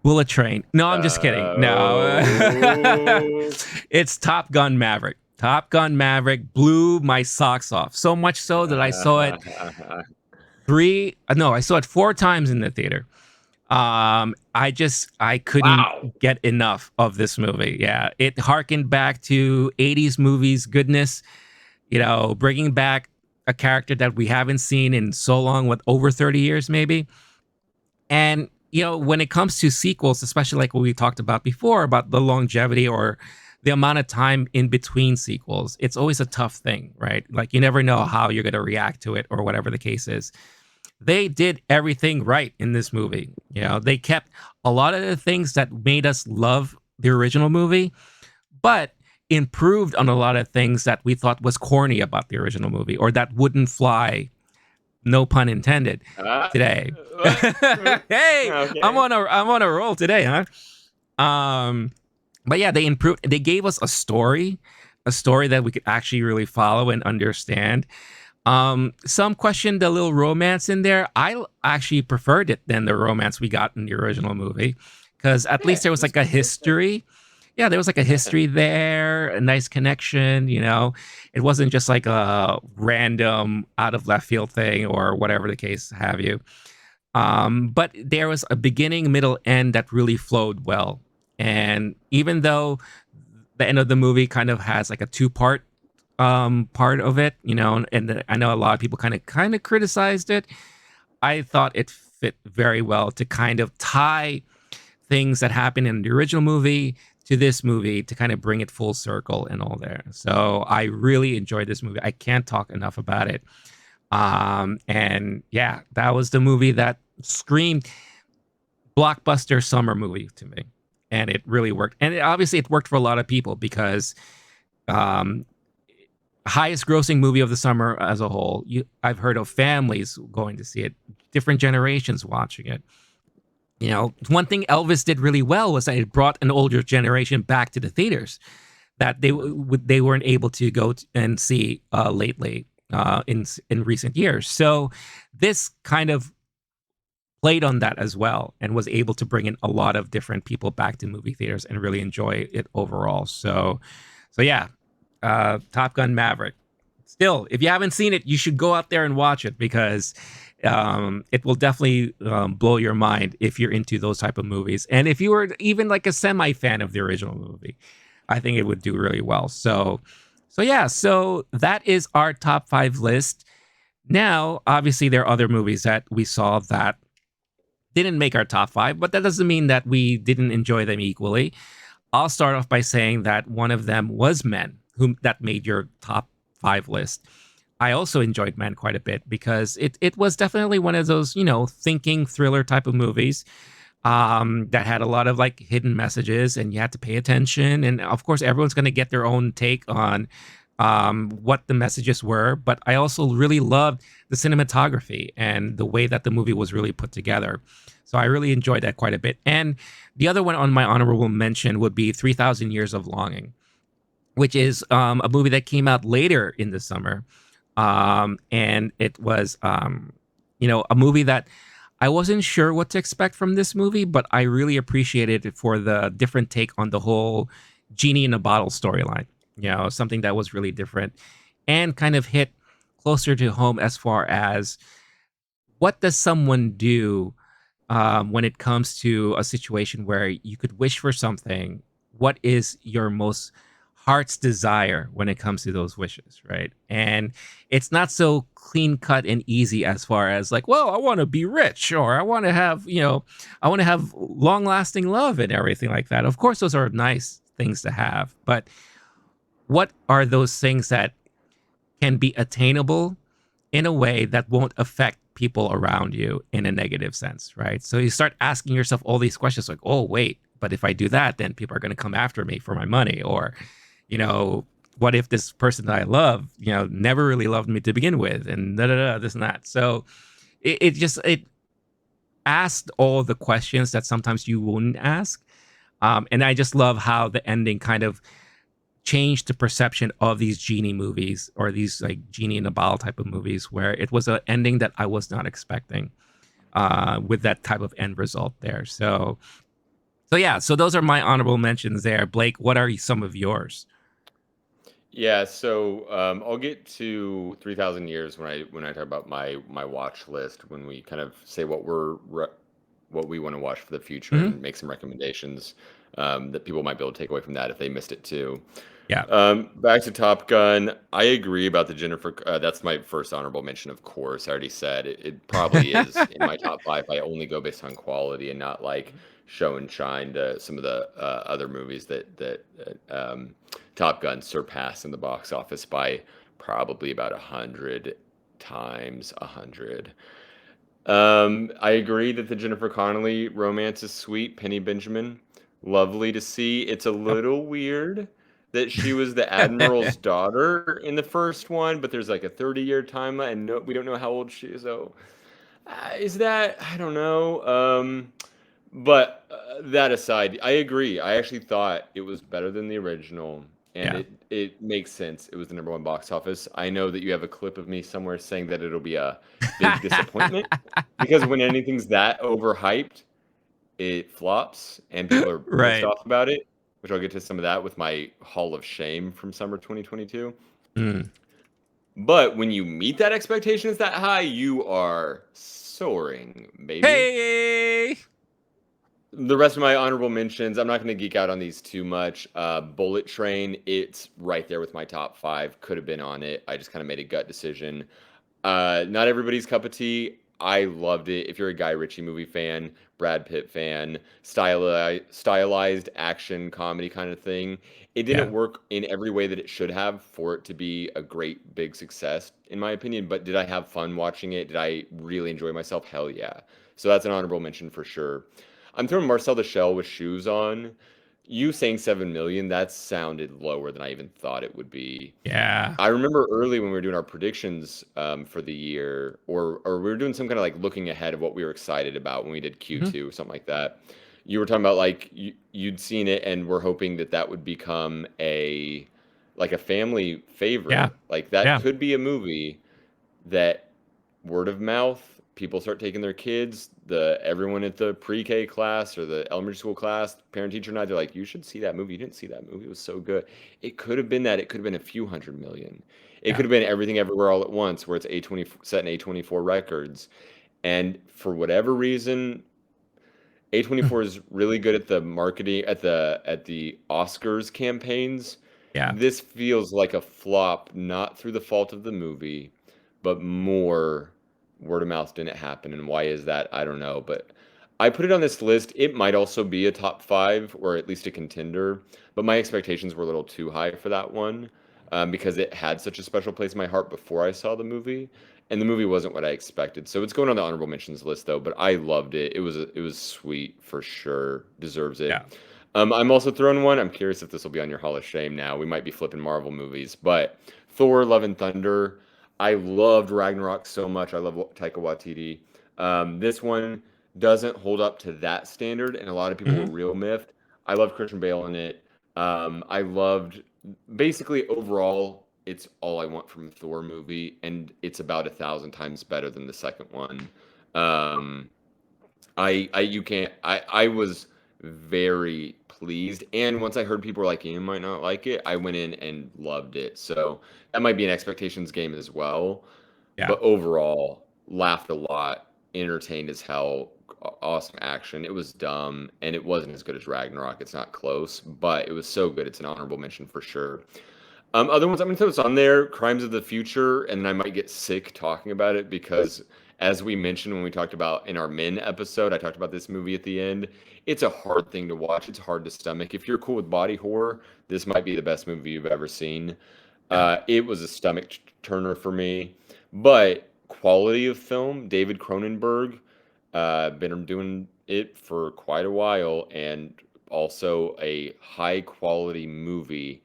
Bullet Train. No, I'm just kidding. No, Oh. it's Top Gun Maverick. Top Gun Maverick blew my socks off. So much so that I saw it no, I saw it four times in the theater. I couldn't Wow. get enough of this movie. Yeah, it harkened back to 80s movies goodness, you know, bringing back a character that we haven't seen in so long, what, over 30 years maybe. And you know, when it comes to sequels, especially like what we talked about before about the longevity or the amount of time in between sequels, it's always a tough thing, right? Like you never know how you're going to react to it or whatever the case is. They did everything right in this movie. You know, they kept a lot of the things that made us love the original movie, but improved on a lot of things that we thought was corny about the original movie or that wouldn't fly, no pun intended, Uh, today. what? Hey, Okay. I'm on a roll today, huh? But yeah, they improved. They gave us a story that we could actually really follow and understand. Some questioned the little romance in there. I actually preferred it than the romance we got in the original movie, because at Yeah, least there was like a that's fair. history. Yeah, there was like a history there, a nice connection. It wasn't just like a random out of left field thing or whatever the case have you. But there was a beginning, middle, end that really flowed well. And even though the end of the movie kind of has like a two part of it, and I know a lot of people kind of criticized it. I thought it fit very well to kind of tie things that happened in the original movie to this movie to kind of bring it full circle and all there. So I really enjoyed this movie. I can't talk enough about it. And yeah, that was the movie that screamed blockbuster summer movie to me. And it really worked. And obviously it worked for a lot of people because um, highest grossing movie of the summer as a whole. I've heard of families going to see it, different generations watching it. One thing Elvis did really well was that it brought an older generation back to the theaters that they weren't able to go and see lately in recent years. So this kind of played on that as well and was able to bring in a lot of different people back to movie theaters and really enjoy it overall. So yeah, Top Gun Maverick. Still, if you haven't seen it, you should go out there and watch it because it will definitely blow your mind if you're into those type of movies. And if you were even like a semi fan of the original movie, I think it would do really well. So yeah, so that is our top 5 list. Now, obviously, there are other movies that we saw that didn't make our top 5, but that doesn't mean that we didn't enjoy them equally. I'll start off by saying that one of them was Men, whom that made your top 5 list. I also enjoyed Men quite a bit because it was definitely one of those, thinking thriller type of movies that had a lot of like hidden messages and you had to pay attention. And of course, everyone's going to get their own take on what the messages were. But I also really loved the cinematography and the way that the movie was really put together. So I really enjoyed that quite a bit. And the other one on my honorable mention would be 3,000 Years of Longing, which is a movie that came out later in the summer. And it was, a movie that I wasn't sure what to expect from this movie, but I really appreciated it for the different take on the whole genie in a bottle storyline. Something that was really different and kind of hit closer to home as far as what does someone do when it comes to a situation where you could wish for something. What is your most heart's desire when it comes to those wishes, right? And it's not so clean cut and easy as far as like, well, I want to be rich or I want to have, I want to have long lasting love and everything like that. Of course, those are nice things to have, but what are those things that can be attainable in a way that won't affect people around you in a negative sense, right? So you start asking yourself all these questions like, oh, wait, but if I do that, then people are going to come after me for my money. Or, you know, what if this person that I love, never really loved me to begin with and da da da, this and that. So it asked all the questions that sometimes you wouldn't ask. And I just love how the ending kind of changed the perception of these genie movies or these like genie in a bottle type of movies where it was an ending that I was not expecting with that type of end result there. So yeah, so those are my honorable mentions there. Blake, what are some of yours? Yeah, so I'll get to 3,000 years when I talk about my watch list when we kind of say what we want to watch for the future Hmm. and make some recommendations that people might be able to take away from that if they missed it too. Yeah. Back to Top Gun. I agree about the Jennifer. That's my first honorable mention, of course. I already said it probably is in my top 5. I only go based on quality and not like show and shine to some of the other movies that Top Gun surpassed in the box office by probably about 100 times 100. I agree that the Jennifer Connelly romance is sweet. Penny Benjamin, lovely to see. It's a Yep. little weird that she was the admiral's daughter in the first one, but there's like a 30-year timeline, and we don't know how old she is. So, is that I don't know. But that aside, I agree. I actually thought it was better than the original, and Yeah. it makes sense. It was the number one box office. I know that you have a clip of me somewhere saying that it'll be a big disappointment because when anything's that overhyped, it flops and people are pissed Right. off about it, which I'll get to some of that with my Hall of Shame from summer 2022. Mm. But when you meet that expectation is that high, you are soaring, baby. Hey. The rest of my honorable mentions, I'm not going to geek out on these too much. Bullet Train, it's right there with my top five. Could have been on it. I just kind of made a gut decision. Not everybody's cup of tea. I loved it. If you're a Guy Ritchie movie fan, Brad Pitt fan, stylized action comedy kind of thing, it Yeah. didn't work in every way that it should have for it to be a great big success, in my opinion. But did I have fun watching it? Did I really enjoy myself? Hell yeah. So that's an honorable mention for sure. I'm throwing Marcel the Shell with shoes on. You saying 7 million, that sounded lower than I even thought it would be. Yeah. I remember early when we were doing our predictions for the year, or we were doing some kind of like looking ahead of what we were excited about when we did Mhm. Q2 or something like that. You were talking about like you'd seen it and we're hoping that that would become a like a family Yeah. favorite. Like that Yeah. could be a movie that word of mouth, people start taking their kids, the everyone at the pre-K class or the elementary school class, parent teacher night, they're like, you should see that movie. You didn't see that movie. It was so good. It could have been that. It could have been a few hundred million. It Yeah. could have been Everything Everywhere All at Once, where it's A20 set in A24 records. And for whatever reason, Mm. A24 is really good at the marketing at the Oscars campaigns. Yeah. This feels like a flop, not through the fault of the movie, but more word of mouth didn't happen. And why is that? I don't know. But I put it on this list. It might also be a top five or at least a contender, but my expectations were a little too high for that one because it had such a special place in my heart before I saw the movie. And the movie wasn't what I expected. So it's going on the honorable mentions list though, but I loved it. It was sweet for sure. Deserves Yeah. it. I'm also throwing one. I'm curious if this will be on your Hall of Shame now. We might be flipping Marvel movies, but Thor: Love and Thunder. I loved Ragnarok so much. I love Taika Waititi. This one doesn't hold up to that standard, and a lot of people were Hmm. real miffed. I love Christian Bale in it. I loved basically overall. It's all I want from a Thor movie, and it's about 1,000 times better than the second one. Um, you can't I was very pleased, and once I heard people were like you might not like it, I went in and loved it. So that might be an expectations game as well, Yeah. but overall laughed a lot, entertained as hell, awesome action. It was dumb and it wasn't as good as Ragnarok. It's not close, but it was so good. It's an honorable mention for sure. Other ones I'm gonna throw this on there, Crimes of the Future, and I might get sick talking about it because, as we mentioned when we talked about in our Men episode, I talked about this movie at the end. It's a hard thing to watch. It's hard to stomach. If you're cool with body horror, this might be the best movie you've ever seen. Yeah. It was a stomach turner for me, but quality of film, David Cronenberg, been doing it for quite a while, and also a high quality movie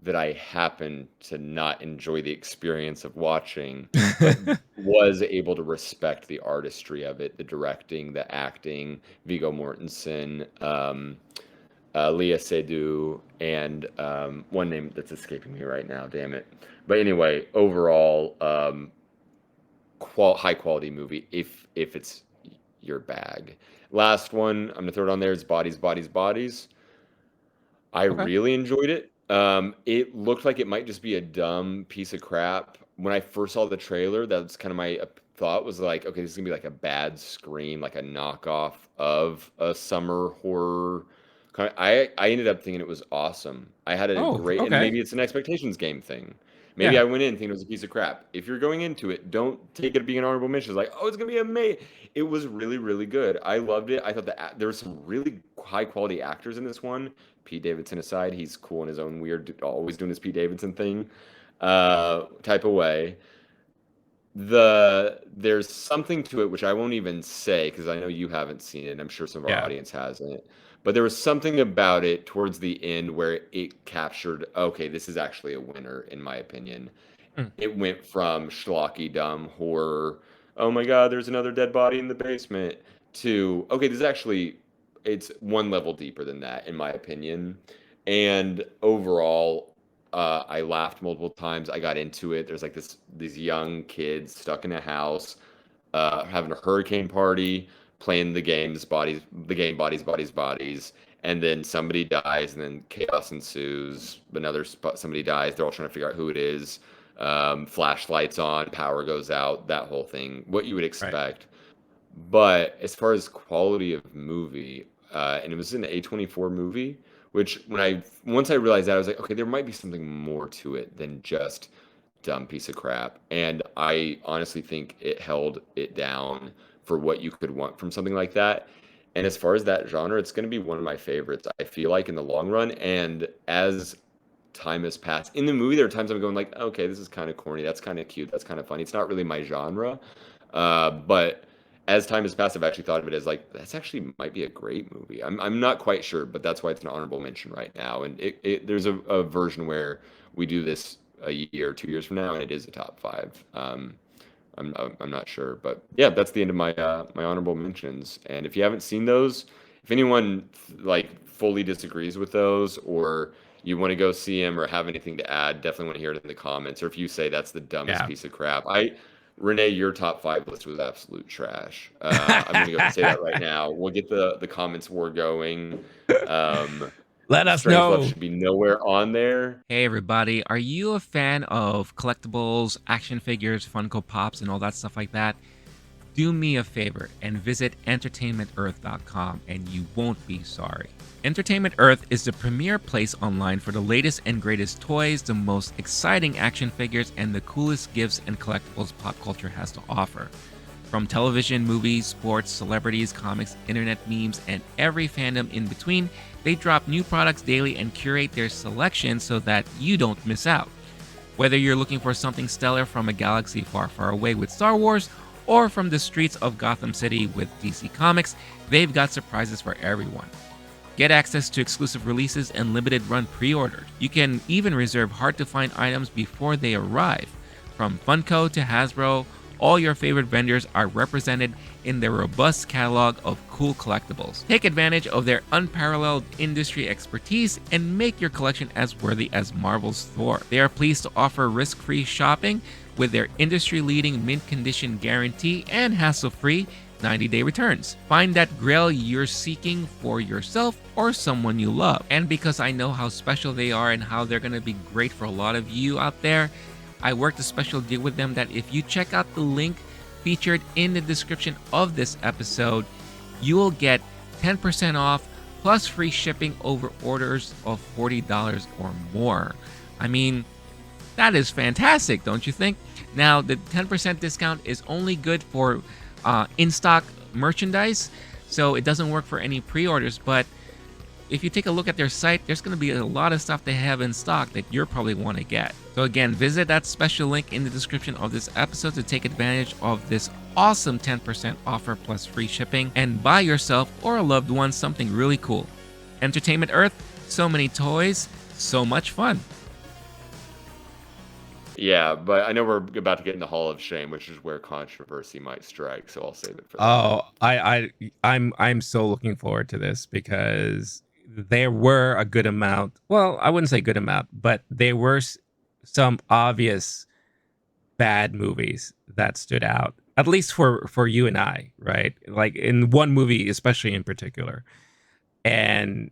that I happen to not enjoy the experience of watching, but was able to respect the artistry of it, the directing, the acting, Viggo Mortensen, Leah Seydoux, and one name that's escaping me right now, damn it. But anyway, overall, high quality movie if it's your bag. Last one, I'm gonna throw it on there is Bodies, Bodies, Bodies. I Okay. really enjoyed it. It looked like it might just be a dumb piece of crap. When I first saw the trailer, that's kind of my thought was like, okay, this is gonna be like a bad Scream, like a knockoff of a summer horror. I ended up thinking it was awesome. I had a Oh, great, and okay. maybe it's an expectations game thing. Maybe Yeah. I went in thinking it was a piece of crap. If you're going into it, don't take it being an honorable mention. It's like, oh, it's gonna be amazing. It was really, really good. I loved it. I thought that there were some really high quality actors in this one. Pete Davidson aside, he's cool in his own weird, always doing his Pete Davidson thing, type of way. There's something to it which I won't even say because I know you haven't seen it. And I'm sure some of our Yeah. audience hasn't. but there was something about it towards the end where it captured, okay, this is actually a winner, in my opinion. Mm, It went from schlocky, dumb horror, oh my God, there's another dead body in the basement, to, okay, this is actually, it's one level deeper than that, in my opinion. And overall, I laughed multiple times. I got into it. There's like these young kids stuck in a house, having a hurricane party, playing the game bodies, bodies, bodies, and then somebody dies, and then chaos ensues. Somebody dies. They're all trying to figure out who it is. Flashlights on, power goes out, that whole thing. What you would right. expect. But as far as quality of movie, and it was an A24 movie, which once I realized that, I was like, okay, there might be something more to it than just dumb piece of crap. And I honestly think it held it down for what you could want from something like that. And as far as that genre, it's going to be one of my favorites, I feel like, in the long run. And as time has passed in the movie, there are times I'm going like, okay, this is kind of corny. That's kind of cute. That's kind of funny. It's not really my genre. But as time has passed, I've actually thought of it as like, that's actually might be a great movie. I'm not quite sure, but that's why it's an honorable mention right now. And there's a version where we do this a year, 2 years from now, and it is a top five. I'm not sure, but yeah, that's the end of my honorable mentions. And if you haven't seen those, if anyone like fully disagrees with those, or you want to go see them, or have anything to add, definitely want to hear it in the comments. Or if you say that's the dumbest Yeah. piece of crap, Renee, your top five list was absolute trash. I'm gonna go ahead and say that right now. We'll get the comments war going. Um, Let us Strange Love know. should be nowhere on there. Hey everybody, are you a fan of collectibles, action figures, Funko Pops, and all that stuff like that? Do me a favor and visit entertainmentearth.com and you won't be sorry. Entertainment Earth is the premier place online for the latest and greatest toys, the most exciting action figures, and the coolest gifts and collectibles pop culture has to offer. From television, movies, sports, celebrities, comics, internet memes, and every fandom in between, they drop new products daily and curate their selection so that you don't miss out. Whether you're looking for something stellar from a galaxy far, far away with Star Wars, or from the streets of Gotham City with DC Comics, they've got surprises for everyone. Get access to exclusive releases and limited run pre orders. You can even reserve hard to find items before they arrive. From Funko to Hasbro, all your favorite vendors are represented in their robust catalog of cool collectibles. Take advantage of their unparalleled industry expertise and make your collection as worthy as Marvel's Thor. They are pleased to offer risk-free shopping with their industry-leading mint condition guarantee and hassle-free 90-day returns. Find that grail you're seeking for yourself or someone you love. And because I know how special they are and how they're going to be great for a lot of you out there, I worked a special deal with them that if you check out the link featured in the description of this episode, you will get 10% off plus free shipping over orders of $40 or more. I mean, that is fantastic, don't you think? Now, the 10% discount is only good for in-stock merchandise, so it doesn't work for any pre-orders, but if you take a look at their site, there's going to be a lot of stuff they have in stock that you'll probably want to get. So again, visit that special link in the description of this episode to take advantage of this awesome 10% offer plus free shipping and buy yourself or a loved one something really cool. Entertainment Earth, so many toys, so much fun. Yeah, but I know we're about to get in the Hall of Shame, which is where controversy might strike, so I'll save it for that. Oh, I'm so looking forward to this because there were a good amount. Well, I wouldn't say good amount, but there were some obvious bad movies that stood out. At least for you and I, right? Like in one movie, especially in particular. And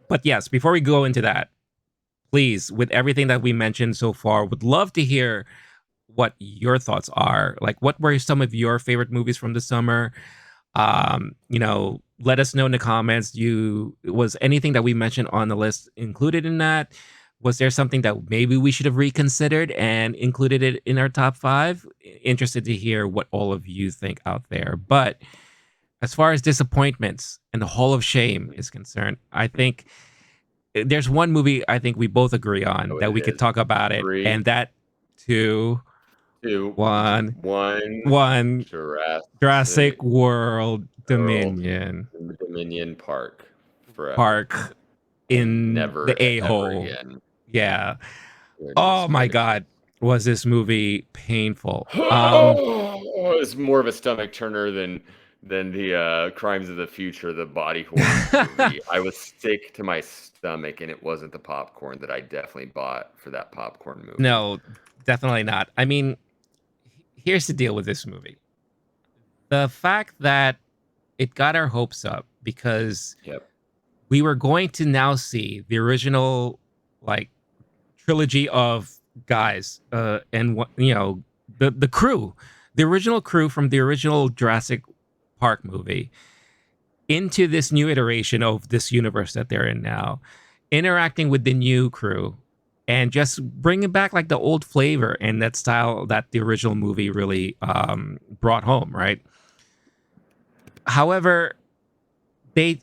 but yes, before we go into that, please, with everything that we mentioned so far, would love to hear what your thoughts are. Like, what were some of your favorite movies from the summer? Let us know in the comments. Was anything that we mentioned on the list included in that? Was there something that maybe we should have reconsidered and included it in our top five? Interested to hear what all of you think out there. But as far as disappointments and the Hall of Shame is concerned, I think there's one movie I think we both agree on Oh, that it we could is. talk about it, and 3, that two, 2, one, 1. one, Jurassic Jurassic World World Dominion. Dominion Park. forever Park and in never the ever a-hole. again. Yeah. Goodness Oh my gracious. God. Was this movie painful? It's more of a stomach turner than the Crimes of the Future, the body horror movie. I was sick to my stomach, and it wasn't the popcorn that I definitely bought for that popcorn movie. No, definitely not. I mean, here's the deal with this movie. The fact that it got our hopes up because Yep. we were going to now see the original like trilogy of guys and what the crew, the original crew from the original Jurassic Park movie into this new iteration of this universe that they're in now, interacting with the new crew and just bringing back like the old flavor and that style that the original movie really brought home, right? However,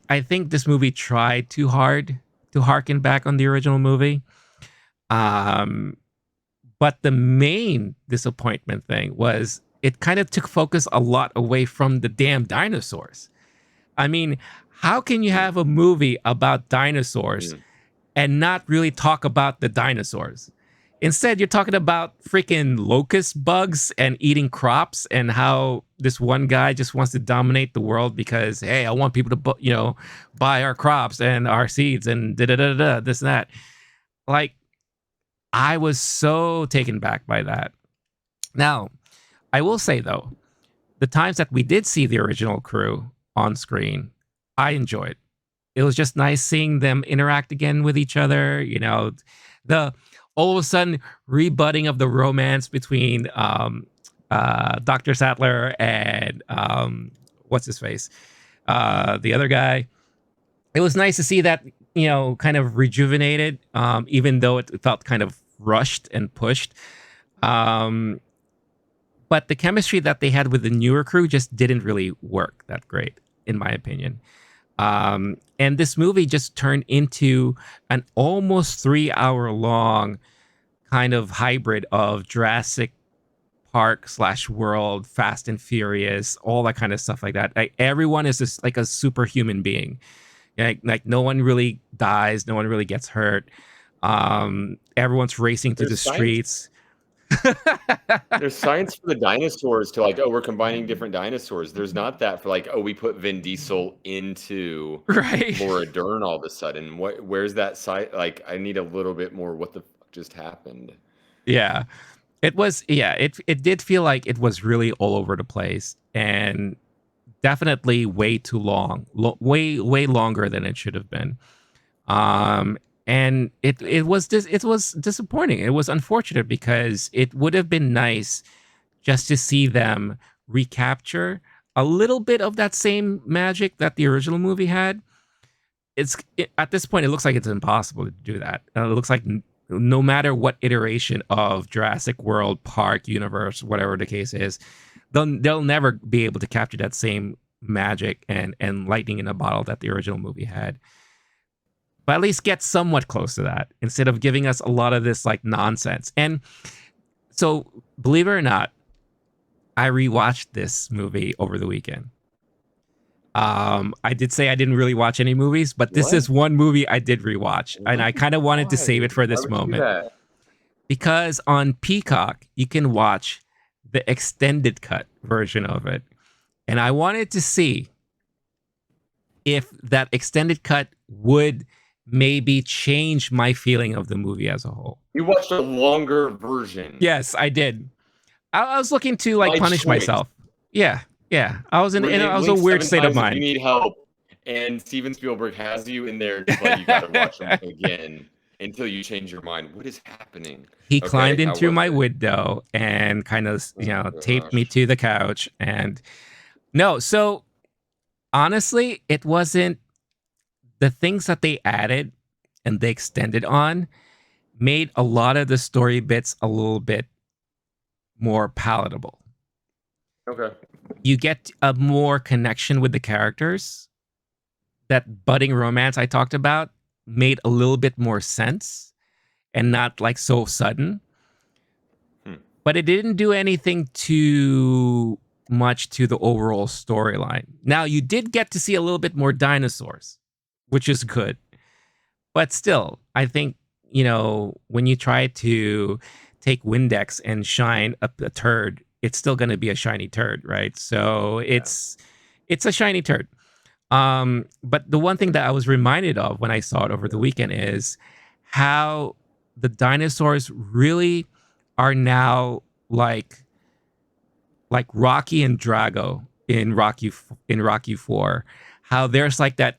I think this movie tried too hard to harken back on the original movie. Um, but the main disappointment thing was it kind of took focus a lot away from the damn dinosaurs. I mean, how can you Mm, have a movie about dinosaurs mm. and not really talk about the dinosaurs? Instead, you're talking about freaking locust bugs and eating crops and how this one guy just wants to dominate the world because, hey, I want people to, buy our crops and our seeds and da da da da, this and that. Like, I was so taken back by that. Now, I will say though, the times that we did see the original crew on screen, I enjoyed. It was just nice seeing them interact again with each other. The all of a sudden rebutting of the romance between Dr. Sattler and what's his face, the other guy. It was nice to see that kind of rejuvenated, even though it felt kind of rushed and pushed. Um, but the chemistry that they had with the newer crew just didn't really work that great, in my opinion. And this movie just turned into an almost 3 hour long kind of hybrid of Jurassic Park slash World, Fast and Furious, all that kind of stuff like that. Like everyone is just like a superhuman being. Like no one really dies, no one really gets hurt. Everyone's racing through the There's science streets. There's science for the dinosaurs to like, oh, we're combining different dinosaurs. There's not that for like, oh, we put Vin Diesel into Right. Laura Dern all of a sudden. Where's that site? Like, I need a little bit more. What the fuck just happened? Yeah. It was, yeah, it did feel like it was really all over the place and definitely way too long, way longer than it should have been. Um, and it was disappointing. It was unfortunate because it would have been nice just to see them recapture a little bit of that same magic that the original movie had. At this point, it looks like it's impossible to do that. It looks like no matter what iteration of Jurassic World, Park, universe, whatever the case is, they'll never be able to capture that same magic and lightning in a bottle that the original movie had. But at least get somewhat close to that instead of giving us a lot of this like nonsense. And so, believe it or not, I rewatched this movie over the weekend. I did say I didn't really watch any movies, but this What? is one movie I did rewatch, and I kind of wanted to Why? save it for Why this would you do moment that? because on Peacock you can watch the extended cut version of it, and I wanted to see if that extended cut would maybe change my feeling of the movie as a whole. You watched a longer version Yes, I did. I was looking to like by punish choice. myself. Yeah, yeah. Renee I was a blinked weird seven state of times if you mind. need help, and Steven Spielberg has you in there just like you got to watch them again until you change your mind. What is happening? He climbed Okay, in how through was my it? window and kind of, Oh taped me gosh. to the couch. And no, so honestly, it wasn't the things that they added and they extended on made a lot of the story bits a little bit more palatable. Okay. You get a more connection with the characters. That budding romance I talked about made a little bit more sense and not like so sudden. Hmm. But it didn't do anything too much to the overall storyline. Now, you did get to see a little bit more dinosaurs, which is good. But still, I think, when you try to take Windex and shine up a turd, it's still going to be a shiny turd, right? So Yeah. it's a shiny turd. But the one thing that I was reminded of when I saw it over the weekend is how the dinosaurs really are now like Rocky and Drago in Rocky 4. How there's like that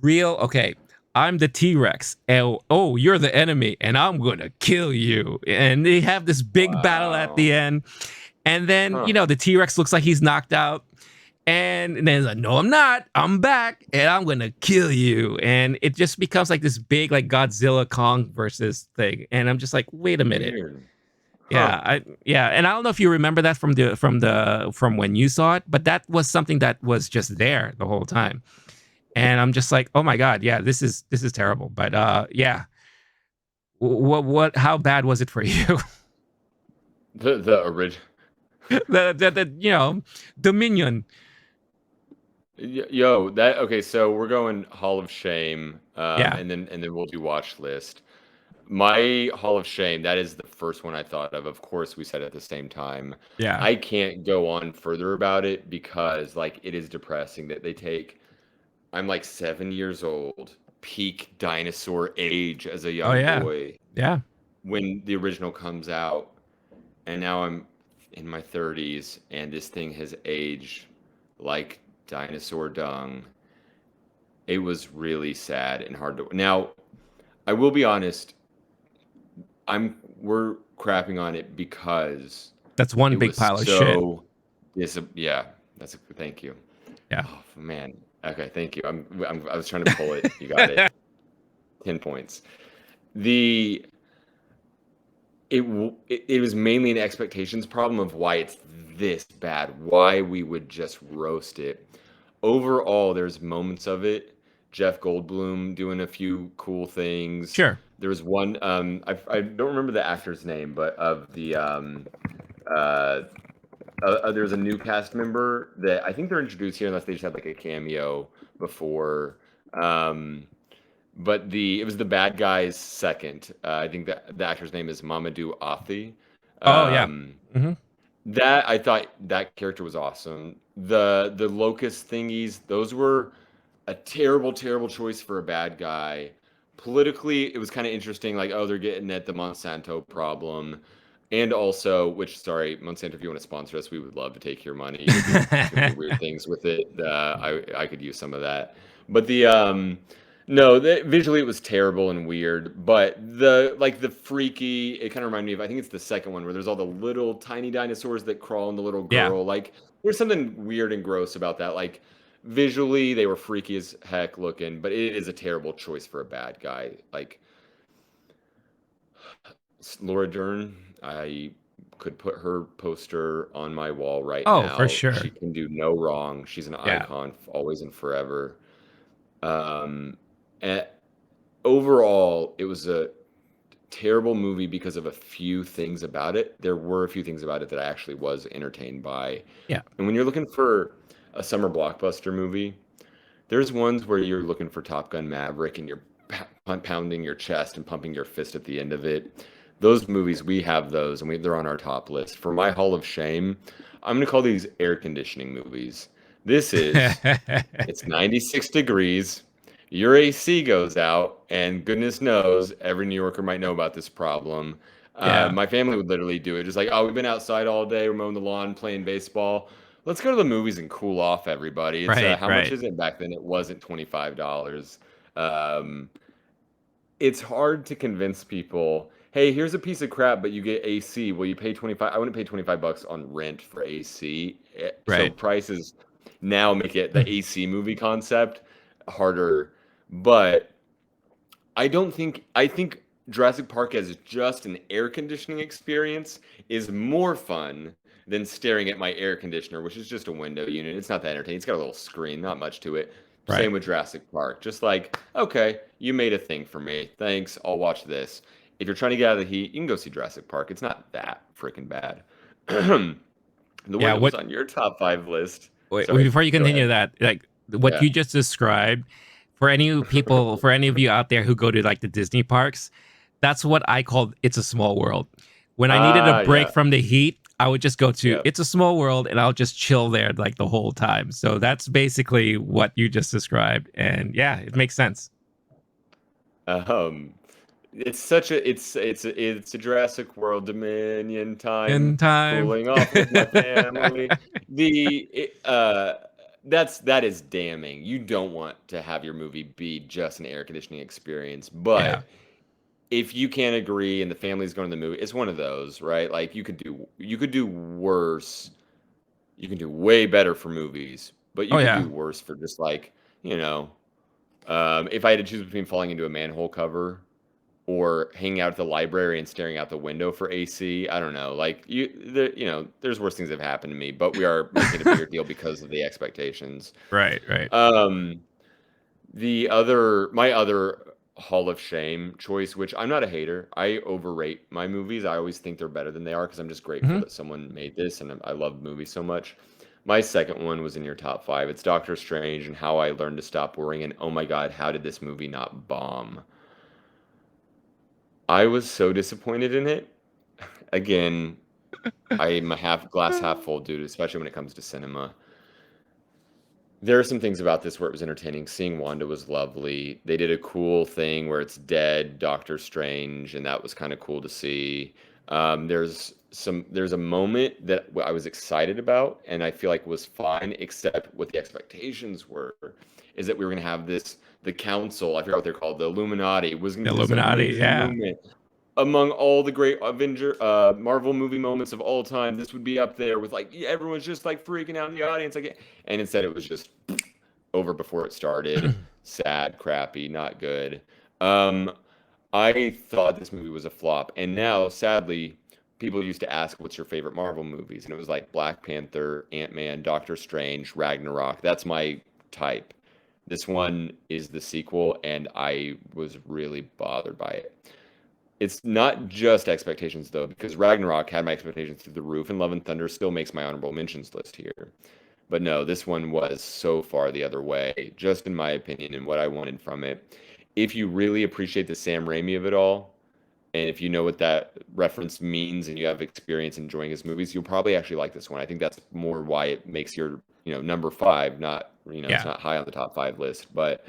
real, okay, I'm the T-Rex. Oh, you're the enemy and I'm going to kill you. And they have this big battle at the Wow. end. And then, Huh. the T-Rex looks like he's knocked out. And then it's like, no, I'm not. I'm back and I'm gonna kill you. And it just becomes like this big, like Godzilla Kong versus thing. And I'm just like, wait a minute. Weird. Huh. Yeah. And I don't know if you remember that from when you saw it, but that was something that was just there the whole time. And I'm just like, oh my God, yeah, this is terrible. But yeah. What how bad was it for you? The original. the Dominion. Yo, that okay. So we're going Hall of Shame, Yeah, and then we'll do watch list. My Hall of Shame, that is the first one I thought of. Of course, we said at the same time. yeah. I can't go on further about it because like it is depressing that they take. I'm like 7 years old, peak dinosaur age as a Oh young yeah. boy Yeah. when the original comes out, and now I'm in my 30s, and this thing has aged like dinosaur dung. It was really sad and hard to. Now, I will be honest, we're crapping on it because That's one it big was pile of shit. so yeah, thank you. Yeah. Oh man. Okay, thank you. I was trying to pull it. You got it. 10 points. The it was mainly an expectations problem of why it's this bad, why we would just roast it. Overall, there's moments of it. Jeff Goldblum doing a few cool things. Sure. There was one, I don't remember the actor's name, but of the uh, there's a new cast member that I think they're introduced here, unless they just had like a cameo before. Um, but it was the bad guy's second. I think that the actor's name is Mamadou Athi. Oh yeah. Um, Hmm. that I thought that character was awesome. The locust thingies, those were a terrible, terrible choice for a bad guy. Politically, it was kind of interesting. Like, oh, they're getting at the Monsanto problem, and also, which sorry, Monsanto, if you want to sponsor us, we would love to take your money. You're doing too many weird things with it. I could use some of that. But no, visually it was terrible and weird. But the freaky, it kind of reminded me of, I think it's the second one where there's all the little tiny dinosaurs that crawl on the little Yeah. girl. Like there's something weird and gross about that. Like visually they were freaky as heck looking, but it is a terrible choice for a bad guy. Like Laura Dern, I could put her poster on my wall right Oh, for now. sure. She can do no wrong. She's an Yeah. icon, always and forever. Um, and overall, it was a terrible movie because of a few things about it. There were a few things about it that I actually was entertained by. Yeah. And when you're looking for a summer blockbuster movie, there's ones where you're looking for Top Gun Maverick and you're pounding your chest and pumping your fist at the end of it. Those movies, we have those, and they're on our top list. For my Hall of Shame, I'm going to call these air conditioning movies. This is, it's 96 degrees. Your AC goes out, and goodness knows, every New Yorker might know about this problem. Yeah. My family would literally do it. Just like, oh, we've been outside all day, we're mowing the lawn, playing baseball. Let's go to the movies and cool off, everybody. It's Right. how much Right. is it back then? It wasn't $25. Um, it's hard to convince people, hey, here's a piece of crap, but you get AC. Will you pay 25? I wouldn't pay $25 on rent for AC. So Right. prices now make it the AC movie concept harder. But I think Jurassic Park as just an air conditioning experience is more fun than staring at my air conditioner, which is just a window unit. It's not that entertaining. It's got a little screen, not much to it. Right. Same with Jurassic Park. Just like, okay, you made a thing for me. Thanks. I'll watch this. If you're trying to get out of the heat, you can go see Jurassic Park. It's not that freaking bad. The one Yeah. that was on your top five list. Wait, Sorry, before you go continue ahead. that, like what Yeah. you just described, For any people, for any of you out there who go to like the Disney parks, that's what I call It's a Small World. When I needed a Ah, break yeah, from the heat, I would just go to yeah. It's a Small World and I'll just chill there like the whole time. So that's basically what you just described. And yeah, it makes sense. Um, it's such a it's a Jurassic World Dominion In time, time. cooling off with my family. That is damning. You don't want to have your movie be just an air conditioning experience, Yeah. but if you can't agree and the family's going to the movie, it's one of those, right? Like you could do worse. You can do way better for movies, but Oh you could yeah. do worse for just like, you know, if I had to choose between falling into a manhole cover or hanging out at the library and staring out the window for AC, I don't know. Like there's worse things that have happened to me, but we are making a bigger deal because of the expectations. Right, right. Um, my other Hall of Shame choice, which I'm not a hater. I overrate my movies. I always think they're better than they are because I'm just grateful Hmm. that someone made this and I love movies so much. My second one was in your top five. It's Doctor Strange and How I Learned to Stop Worrying. And oh my God, how did this movie not bomb? I was so disappointed in it. Again, I'm a half glass half full dude, especially when it comes to cinema. There are some things about this where it was entertaining. Seeing Wanda was lovely. They did a cool thing where it's dead Doctor Strange, and that was kind of cool to see. There's a moment that I was excited about, and I feel like was fine, except what the expectations were, is that we were gonna have the council, I forgot what they're called, the Illuminati, was gonna The be this Illuminati, amazing yeah. moment among all the great Avenger Marvel movie moments of all time. This would be up there with like everyone's just like freaking out in the audience, like, and instead it was just over before it started. Sad, crappy, not good. Um, I thought this movie was a flop, and now sadly, people used to ask, "What's your favorite Marvel movies?" And it was like Black Panther, Ant-Man, Doctor Strange, Ragnarok. That's my type. This one is the sequel, and I was really bothered by it. It's not just expectations though, because Ragnarok had my expectations through the roof, and Love and Thunder still makes my honorable mentions list here. But no, this one was so far the other way, just in my opinion and what I wanted from it. If you really appreciate the Sam Raimi of it all, and if you know what that reference means and you have experience enjoying his movies, you'll probably actually like this one. I think that's more why it makes your, number five, not, it's Yeah. not high on the top five list, but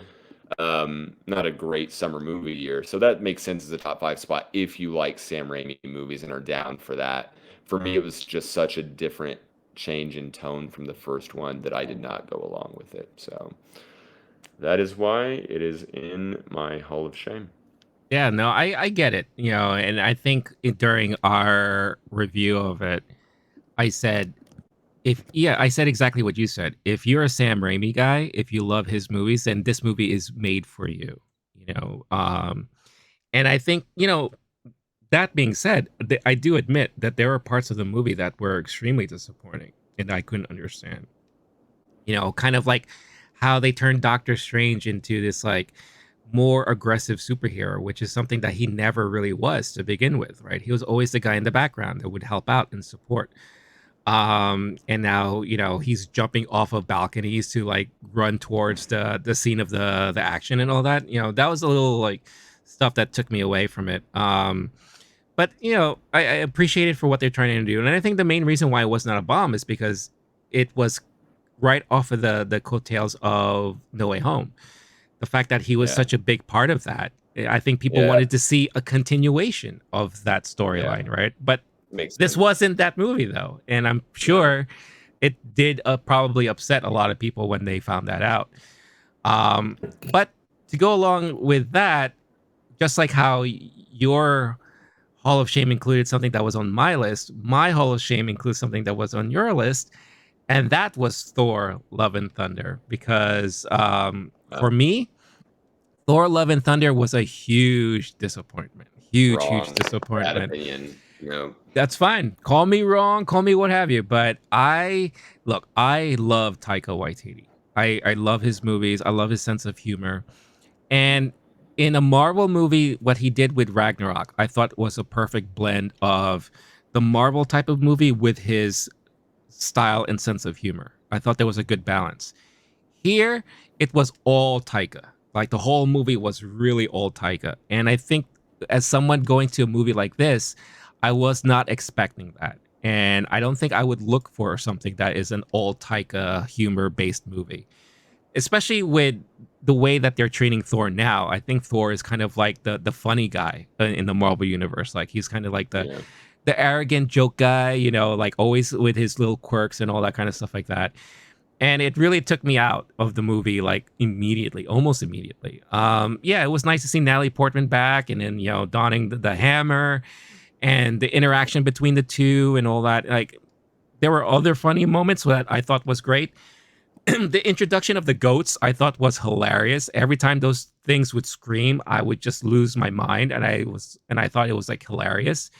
not a great summer movie year. So that makes sense as a top five spot if you like Sam Raimi movies and are down for that. For me, it was just such a different change in tone from the first one that I did not go along with it. So that is why it is in my Hall of Shame. Yeah, no, I get it, and I think during our review of it, I said I said exactly what you said. If you're a Sam Raimi guy, if you love his movies, then this movie is made for you, you know. And I think, that being said, I do admit that there are parts of the movie that were extremely disappointing and I couldn't understand. Kind of like how they turned Doctor Strange into this like more aggressive superhero, which is something that he never really was to begin with, right? He was always the guy in the background that would help out and support. And now, he's jumping off of balconies to like run towards the scene of the action and all that. That was a little like stuff that took me away from it. But I appreciate it for what they're trying to do. And I think the main reason why it was not a bomb is because it was right off of the coattails of No Way Home. The fact that he was Yeah. such a big part of that, I think people Yeah. wanted to see a continuation of that Yeah. storyline, right? But Makes this sense. wasn't that movie though, and I'm No. sure it did probably upset a lot of people when they found that out. But to go along with that, just like how your Hall of Shame included something that was on my list, my Hall of Shame includes something that was on your list, and that was Thor: Love and Thunder. Because for me, Thor: Love and Thunder was a huge disappointment. Huge, huge Wrong. Bad disappointment. opinion. That's fine. Call me wrong, call me what have you. But I love Taika Waititi. I love his movies. I love his sense of humor. And in a Marvel movie, what he did with Ragnarok, I thought was a perfect blend of the Marvel type of movie with his style and sense of humor. I thought there was a good balance. Here, it was all Taika. Like the whole movie was really old Taika. And I think as someone going to a movie like this, I was not expecting that. And I don't think I would look for something that is an old Taika humor based movie, especially with the way that they're treating Thor now. I think Thor is kind of like the funny guy in the Marvel universe. Like he's kind of like Yeah. the arrogant joke guy, you know, like always with his little quirks and all that kind of stuff like that. And it really took me out of the movie like immediately, almost immediately. Yeah, it was nice to see Natalie Portman back, and then donning the hammer and the interaction between the two and all that. Like there were other funny moments that I thought was great. The introduction of the goats I thought was hilarious. Every time those things would scream, I would just lose my mind, and I thought it was like hilarious.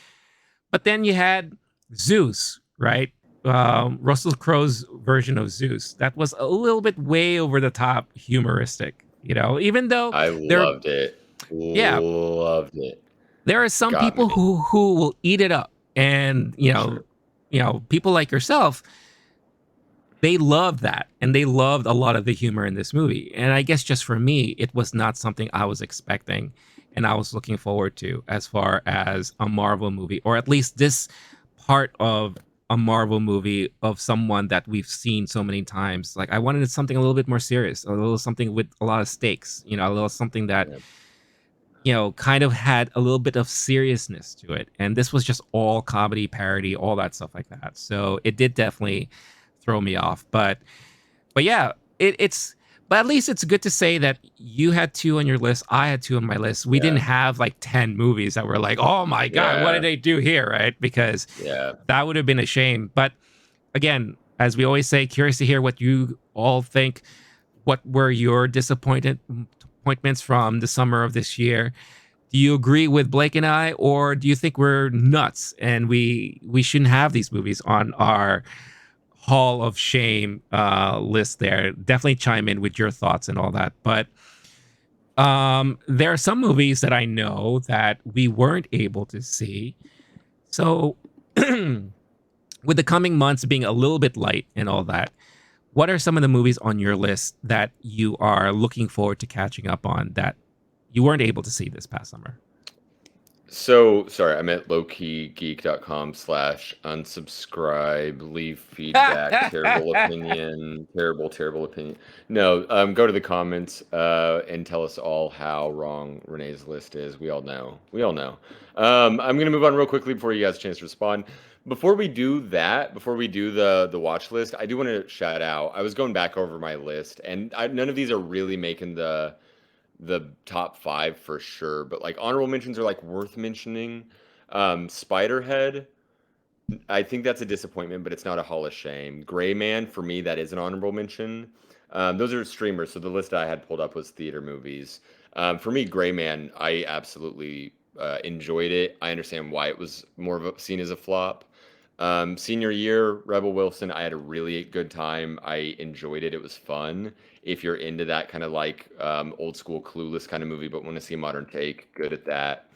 But then you had Zeus, right? Russell Crowe's version of Zeus. That was a little bit way over the top humoristic, even though I there, loved it. yeah, Loved it. there are some Got me. people who will eat it up. And, For sure. people like yourself, they loved that. And they loved a lot of the humor in this movie. And I guess just for me, it was not something I was expecting and I was looking forward to as far as a Marvel movie, or at least this part of a Marvel movie of someone that we've seen so many times. Like I wanted something a little bit more serious, a little something with a lot of stakes, a little something that, Yeah. kind of had a little bit of seriousness to it. And this was just all comedy, parody, all that stuff like that. So it did definitely throw me off. But yeah, it's but at least it's good to say that you had two on your list. I had two on my list. We didn't Yeah. have like 10 movies that were like, oh my God, what did Yeah. they do here? Right. Because Yeah. that would have been a shame. But again, as we always say, curious to hear what you all think. What were your disappointments from the summer of this year? Do you agree with Blake and I, or do you think we're nuts and we shouldn't have these movies on our Hall of Shame list? There, definitely chime in with your thoughts and all that. But there are some movies that I know that we weren't able to see. So with the coming months being a little bit light and all that, what are some of the movies on your list that you are looking forward to catching up on that you weren't able to see this past summer? So sorry, I'm at lowkeygeek.com/unsubscribe, leave feedback, terrible opinion, terrible opinion. No, go to the comments and tell us all how wrong Renee's list is. We all know. We all know. I'm gonna move on real quickly before you guys have a chance to respond. Before we do that, before we do the watch list, I do want to shout out. I was going back over my list, and none of these are really making the top five for sure, but like honorable mentions are like worth mentioning. Spiderhead, I think that's a disappointment, but it's not a Hall of Shame. Gray Man, for me, that is an honorable mention. Those are streamers, so the list I had pulled up was theater movies. For me, Gray Man, I absolutely enjoyed it. I understand why it was more of a, seen as a flop. Senior year, Rebel Wilson, I had a really good time. I enjoyed it. It was fun. If you're into that kind of like old school Clueless kind of movie, but want to see a modern take, good at that.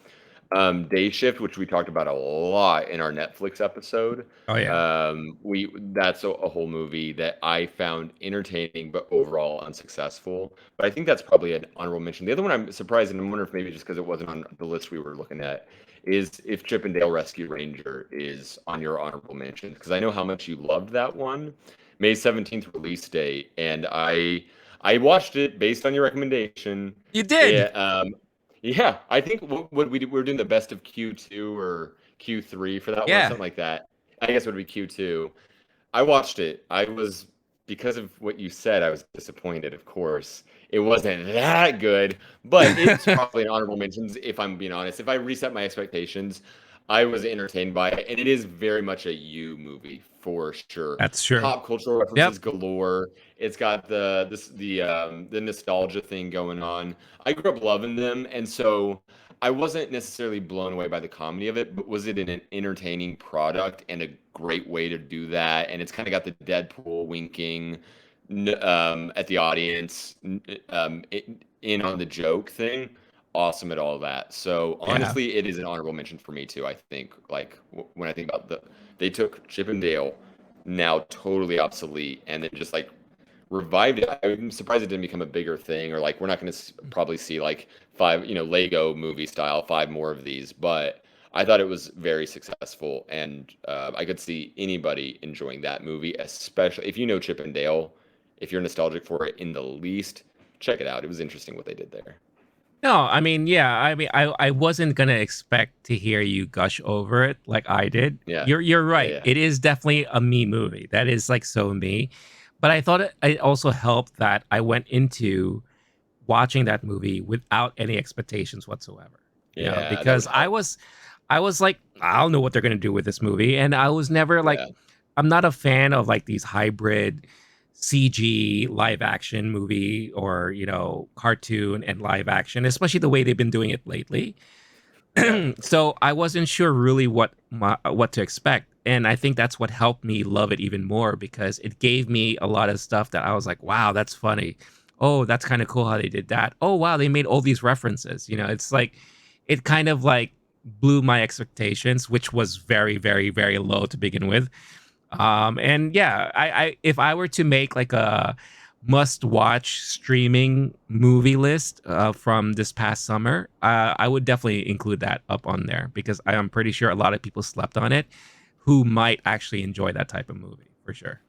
Day Shift, which we talked about a lot in our Netflix episode. Oh yeah. We that's a whole movie that I found entertaining but overall unsuccessful. But I think that's probably an honorable mention. The other one I'm surprised, and I wonder if maybe just because it wasn't on the list we were looking at, is if Chip and Dale Rescue Ranger is on your honorable mentions, because I know how much you loved that one. May 17th release date, and I watched it based on your recommendation. You did. It, yeah, I think what we were doing the best of Q2 or Q3 for that one, Yeah. something like that. I guess it would be Q2. I watched it. I was, because of what you said, I was disappointed, of course. It wasn't that good, but it's probably an honorable mentions if I'm being honest. If I reset my expectations, I was entertained by it, and it is very much a you movie for sure. That's true. Pop cultural Yep. references galore. It's got the nostalgia thing going on. I grew up loving them, and so I wasn't necessarily blown away by the comedy of it, but was it an entertaining product and a great way to do that? And it's kind of got the Deadpool winking at the audience, in on the joke thing. Awesome at all that. So Yeah. honestly, it is an honorable mention for me too. I think like when I think about they took Chip and Dale, now totally obsolete, and then just like revived it. I'm surprised it didn't become a bigger thing, or like we're not going to probably see like five, Lego movie style, five more of these. But I thought it was very successful, and I could see anybody enjoying that movie, especially if you know Chip and Dale. If you're nostalgic for it in the least, check it out. It was interesting what they did there. No, I mean, yeah, I mean, I wasn't gonna expect to hear you gush over it like I did. Yeah, You're yeah, right. yeah, It is definitely a me movie. That is like so me. But I thought it also helped that I went into watching that movie without any expectations whatsoever. yeah. That would Because help. I was like, I don't know what they're gonna do with this movie, and I was never like, Yeah, I'm not a fan of like these hybrid CG live action movie or cartoon and live action, especially the way they've been doing it lately. yeah. So I wasn't sure really what to expect, and I think that's what helped me love it even more because it gave me a lot of stuff that I was like, wow, that's funny. Oh, that's kind of cool how they did that. Oh, wow, they made all these references. It's like it kind of like blew my expectations, which was very, very, very low to begin with. And yeah, I if I were to make like a must-watch streaming movie list from this past summer, I would definitely include that up on there because I am pretty sure a lot of people slept on it who might actually enjoy that type of movie for sure.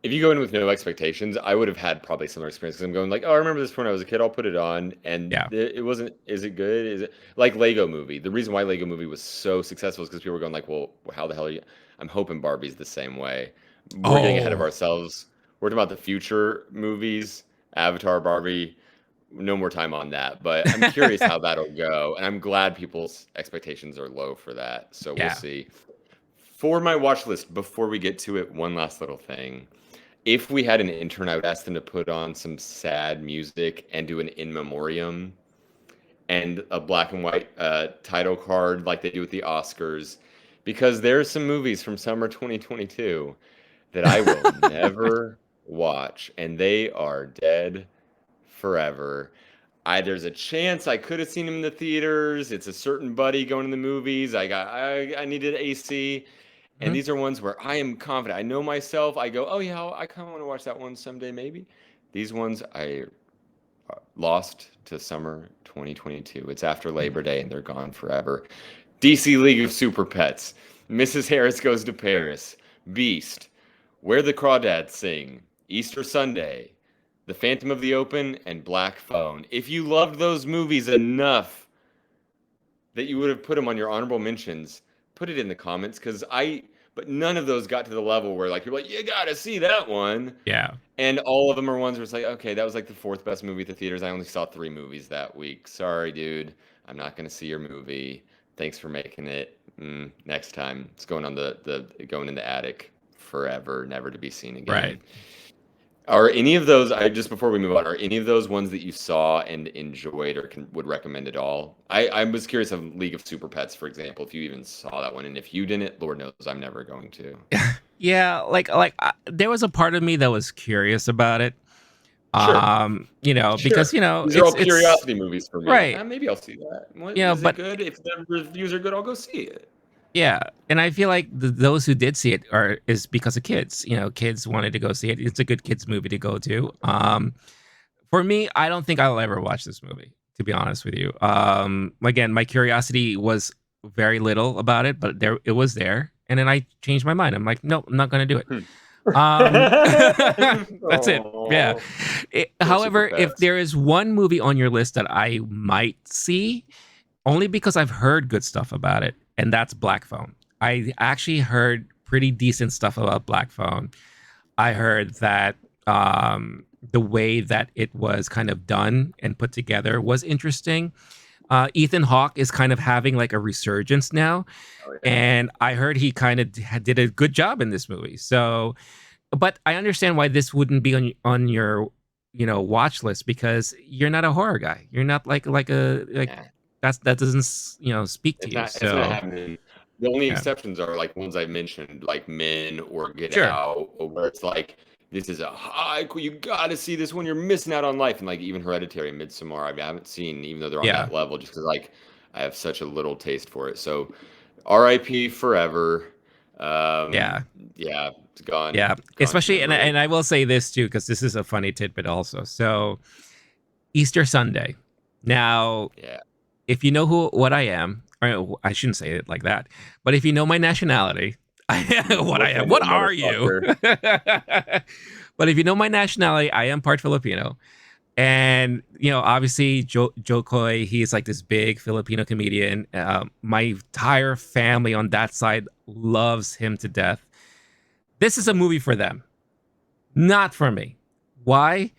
If you go in with no expectations, I would have had probably similar experience because I'm going like, oh, I remember this when I was a kid. I'll put it on, and Yeah. it wasn't. Is it good? Is it like Lego Movie? The reason why Lego Movie was so successful is because people were going like, well, how the hell are you? I'm hoping Barbie's the same way. We're getting ahead of Oh, ourselves. We're talking about the future movies, Avatar, Barbie. No more time on that, but I'm curious how that'll go, and I'm glad people's expectations are low for that. So we'll yeah. see. For my watch list, before we get to it, one last little thing. If we had an intern, I would ask them to put on some sad music and do an in memoriam and a black and white title card like they do with the Oscars, because there are some movies from summer 2022 that I will never watch, and they are dead forever. There's a chance I could have seen him in the theaters. It's a certain buddy going to the movies. I needed AC. And Mhm. these are ones where I am confident. I know myself. I go, oh yeah, I kind of want to watch that one someday, maybe. These ones I lost to summer 2022. It's after Labor Day, and they're gone forever. DC League of Super Pets, Mrs. Harris Goes to Paris, Beast, Where the Crawdads Sing, Easter Sunday, The Phantom of the Open, and Black Phone. If you loved those movies enough that you would have put them on your honorable mentions, put it in the comments but none of those got to the level where like you're like, you gotta see that one. Yeah. And all of them are ones where it's like, okay, that was like the fourth best movie at the theaters. I only saw three movies that week. Sorry, dude. I'm not gonna see your movie. Thanks for making it. Next time, it's going on the going in the attic forever, never to be seen Right. again. Are any of those, just before we move on, are any of those ones that you saw and enjoyed or would recommend at all? I was curious of League of Super Pets, for example, if you even saw that one. And if you didn't, Lord knows I'm never going to. Yeah, there was a part of me that was curious about it. Sure. Because Sure. These are all it's curiosity movies for me. right. Maybe I'll see that. What, is it But good? If the reviews are good, I'll go see it. yeah, and I feel like those who did see it is because of kids. Kids wanted to go see it. It's a good kids movie to go to. For me, I don't think I'll ever watch this movie, to be honest with you. Again, my curiosity was very little about it, but there it was there, and then I changed my mind. I'm like, nope, I'm not gonna do it. Hmm. That's it. Yeah. Oh, poor Super However, if Pets. there is one movie on your list that I might see, only because I've heard good stuff about it, and that's Black Phone. I actually heard pretty decent stuff about Black Phone. I heard that the way that it was kind of done and put together was interesting. Ethan Hawke is kind of having like a resurgence now, Oh yeah. and I heard he kind of did a good job in this movie. So, but I understand why this wouldn't be on your watch list because you're not a horror guy. You're not like a like Nah. that doesn't speak to It's you. not. It's not So happening. The only yeah, exceptions are like ones I mentioned, like Men or Get sure, Out, or where it's like this is a high. You got to see this one. You're missing out on life. And like even Hereditary, and Midsommar, I haven't seen, even though they're on yeah, that level, just because like I have such a little taste for it. So, R.I.P. forever. Um, yeah. yeah. It's gone. Yeah, Gone to especially, memory. and I will say this too, because this is a funny tidbit also. So Easter Sunday. Now, Yeah. if you know what I am, or I shouldn't say it like that, but if you know my nationality, what I What am, kind of what a are you? motherfucker? But if you know my nationality, I am part Filipino. And obviously Joe Coy, he's like this big Filipino comedian. My entire family on that side loves him to death. This is a movie for them, not for me. Why?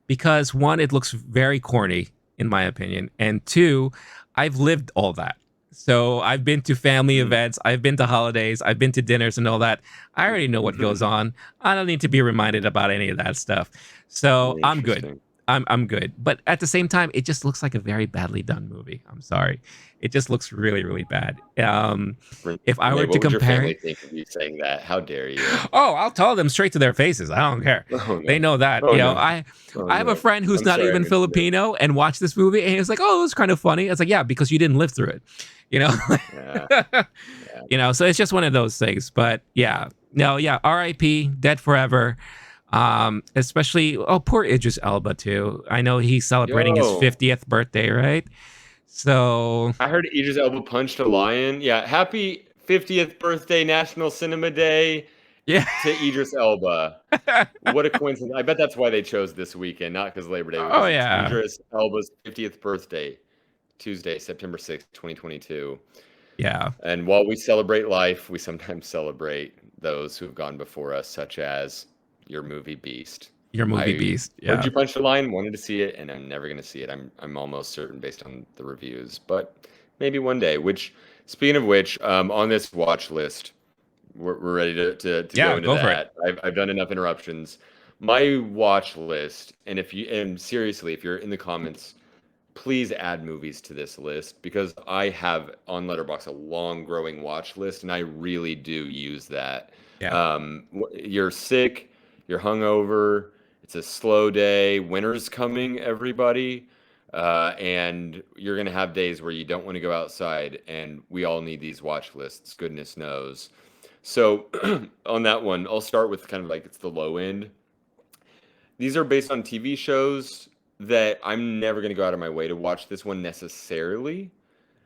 Because one, it looks very corny in my opinion, and two, I've lived all that. So I've been to family Mm. events, I've been to holidays, I've been to dinners and all that. I already know what goes on. I don't need to be reminded about any of that stuff. So Very I'm good. interesting. I'm good. But at the same time, it just looks like a very badly done movie. I'm sorry. It just looks really, really bad. If I Renee, were to what would your compare family it, think of you saying that? How dare you? oh, I'll tell them straight to their faces. I don't care. Oh They no. know that. Oh no. Oh I have a no. friend who's I'm not sorry I even mentioned it. Filipino and watched this movie and he was like, "Oh, it was kind of funny." I was like, "Yeah, because you didn't live through it." You know? Yeah. Yeah. So it's just one of those things. But yeah. No, yeah, R.I.P. Dead forever. Especially poor Idris Elba too. I know he's celebrating his Yo. 50th birthday, right? So I heard Idris Elba punched a lion. Yeah. Happy 50th birthday National Cinema Day yeah. to Idris Elba. What a coincidence. I bet that's why they chose this weekend, not because Labor Day, Oh because it's yeah. Idris Elba's 50th birthday, Tuesday, September 6th, 2022. Yeah. And while we celebrate life, we sometimes celebrate those who have gone before us, such as your movie Beast. Your movie I beast. heard Yeah. you punch the line, wanted to see it, and I'm never going to see it. I'm almost certain based on the reviews, but maybe one day. Which, speaking of which, on this watch list, we're ready to go Yeah, into go for it. that. I've done enough interruptions. My watch list, and seriously, if you're in the comments, please add movies to this list because I have on Letterboxd a long growing watch list, and I really do use that. Yeah. You're sick, you're hungover, it's a slow day, winter's coming, everybody. And you're going to have days where you don't want to go outside, and we all need these watch lists, goodness knows. So, on that one, I'll start with kind of like it's the low end. These are based on TV shows that I'm never going to go out of my way to watch this one necessarily.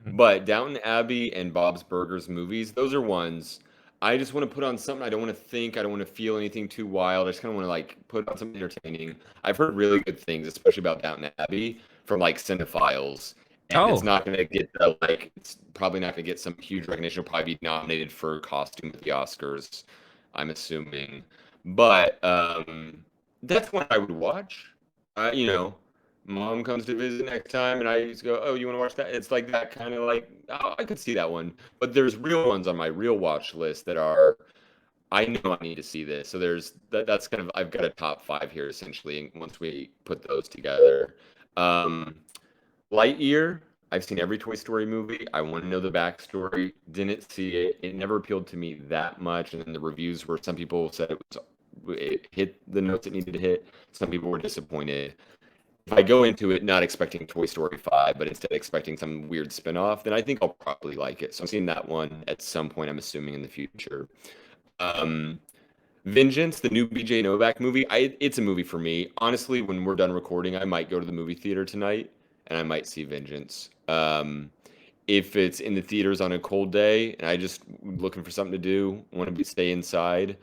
Mhm. But Downton Abbey and Bob's Burgers movies, those are ones I just want to put on something. I don't want to think. I don't want to feel anything too wild. I just kind of want to like put on something entertaining. I've heard really good things, especially about Downton Abbey from like cinephiles. And it's Oh, not going to get the like. It's probably not going to get some huge recognition. It'll probably be nominated for costume at the Oscars. I'm assuming, but that's one I would watch. Mom comes to visit next time, and I just go, "Oh, you want to watch that?" It's like that kind of like, oh, I could see that one. But there's real ones on my real watch list that are, I know I need to see this. So there's that's kind of I've got a top five here essentially. Once we put those together, um, Lightyear. I've seen every Toy Story movie. I want to know the backstory. Didn't see it. It never appealed to me that much. And then the reviews were some people said it hit the notes it needed to hit. Some people were disappointed. If I go into it not expecting Toy Story 5, but instead expecting some weird spin-off, then I think I'll probably like it. So I'm seeing that one at some point, I'm assuming in the future. Um, Vengeance, the new BJ Novak movie, it's a movie for me. Honestly, when we're done recording, I might go to the movie theater tonight and I might see Vengeance. If it's in the theaters on a cold day and I just looking for something to do, want to stay inside,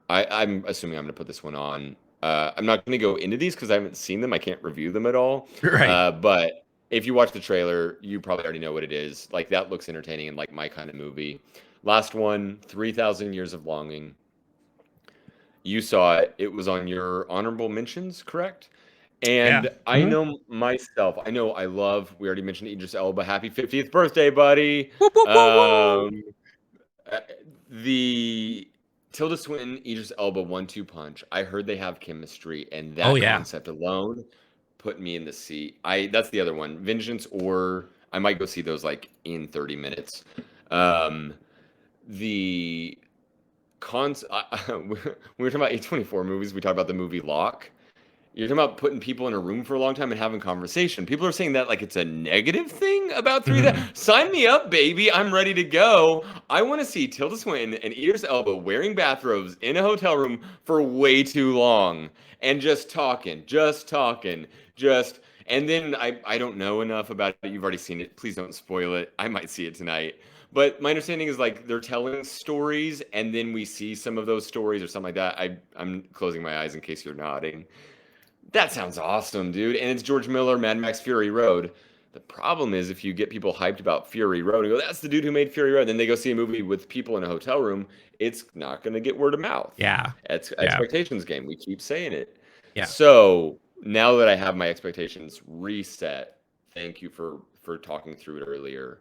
I'm assuming I'm going to put this one on. I'm not going to go into these because I haven't seen them. I can't review them at all. right. But if you watch the trailer, you probably already know what it is. Like that looks entertaining and like my kind of movie. Last one, 3,000 Years of Longing. You saw it. It was on your honorable mentions, correct? Yeah. And I Mhm. know myself. I know I love. We already mentioned Idris Elba. Happy 50th birthday, buddy. Woo, woo, woo, woo. Um, uh, the Tilda Swinton, Idris Elba 1-2 punch. I heard they have chemistry, and Oh that yeah. concept alone put me in the seat. That's the other one. Vengeance, or I might go see those like in 30 minutes. Um, the we were talking about A24 movies. We talked about the movie Lock. You're talking about putting people in a room for a long time and having conversation. People are saying that like it's a negative thing about three. That Mhm. sign me up, baby. I'm ready to go. I want to see Tilda Swinton and Idris Elba wearing bathrobes in a hotel room for way too long and just talking, just. And then I don't know enough about it. You've already seen it. Please don't spoil it. I might see it tonight. But my understanding is like they're telling stories, and then we see some of those stories or something like that. I'm closing my eyes in case you're nodding. That sounds awesome, dude. And it's George Miller, Mad Max Fury Road. The problem is if you get people hyped about Fury Road and go, that's the dude who made Fury Road, then they go see a movie with people in a hotel room, it's not going to get word of mouth. Yeah. It's Yeah. expectations game. We keep saying it. Yeah. So now that I have my expectations reset, thank you for talking through it earlier.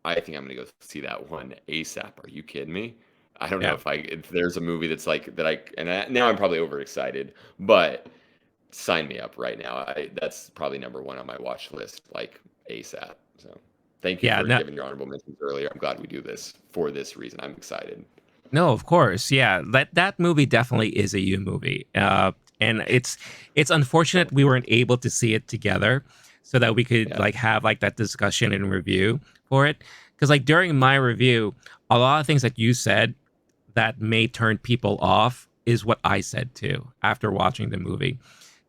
I think I'm gonna go see that one ASAP. Are you kidding me? I don't know Yeah. if there's a movie that's like that now I'm probably overexcited, but sign me up right now. That's probably number one on my watch list, like ASAP. So thank you Yeah. for No, giving your honorable mentions earlier. I'm glad we do this for this reason. I'm excited. no, of course. Yeah. That movie definitely is a you movie. And it's unfortunate we weren't able to see it together so that we could Yeah. like have like that discussion and review for it. Because like during my review, a lot of things that you said that may turn people off is what I said too after watching the movie.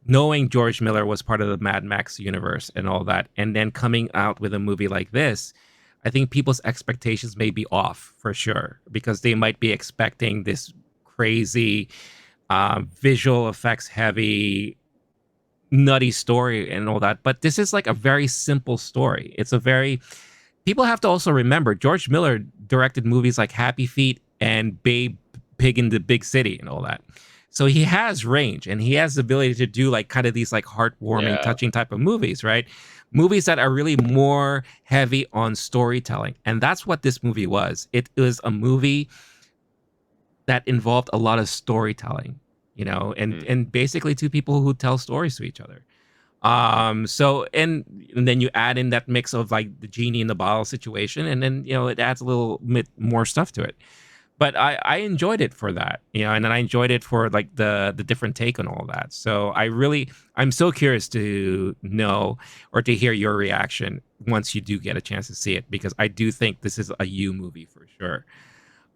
Knowing George Miller was part of the Mad Max universe and all that, and then coming out with a movie like this, I think people's expectations may be off for sure because they might be expecting this crazy, visual effects heavy, nutty story and all that. But this is like a very simple story. It's a very people have to also remember George Miller directed movies like Happy Feet and Babe Pig in the Big City and all that. So he has range and he has the ability to do like kind of these like heartwarming, Yeah. touching type of movies, right? Movies that are really more heavy on storytelling. And that's what this movie was. It was a movie that involved a lot of storytelling, Hmm. and basically two people who tell stories to each other. So and then you add in that mix of like the genie in the bottle situation, and then it adds a little bit more stuff to it. But I enjoyed it for that, and then I enjoyed it for like the different take on all that. So I'm so curious to know or to hear your reaction once you do get a chance to see it, because I do think this is a you movie for sure.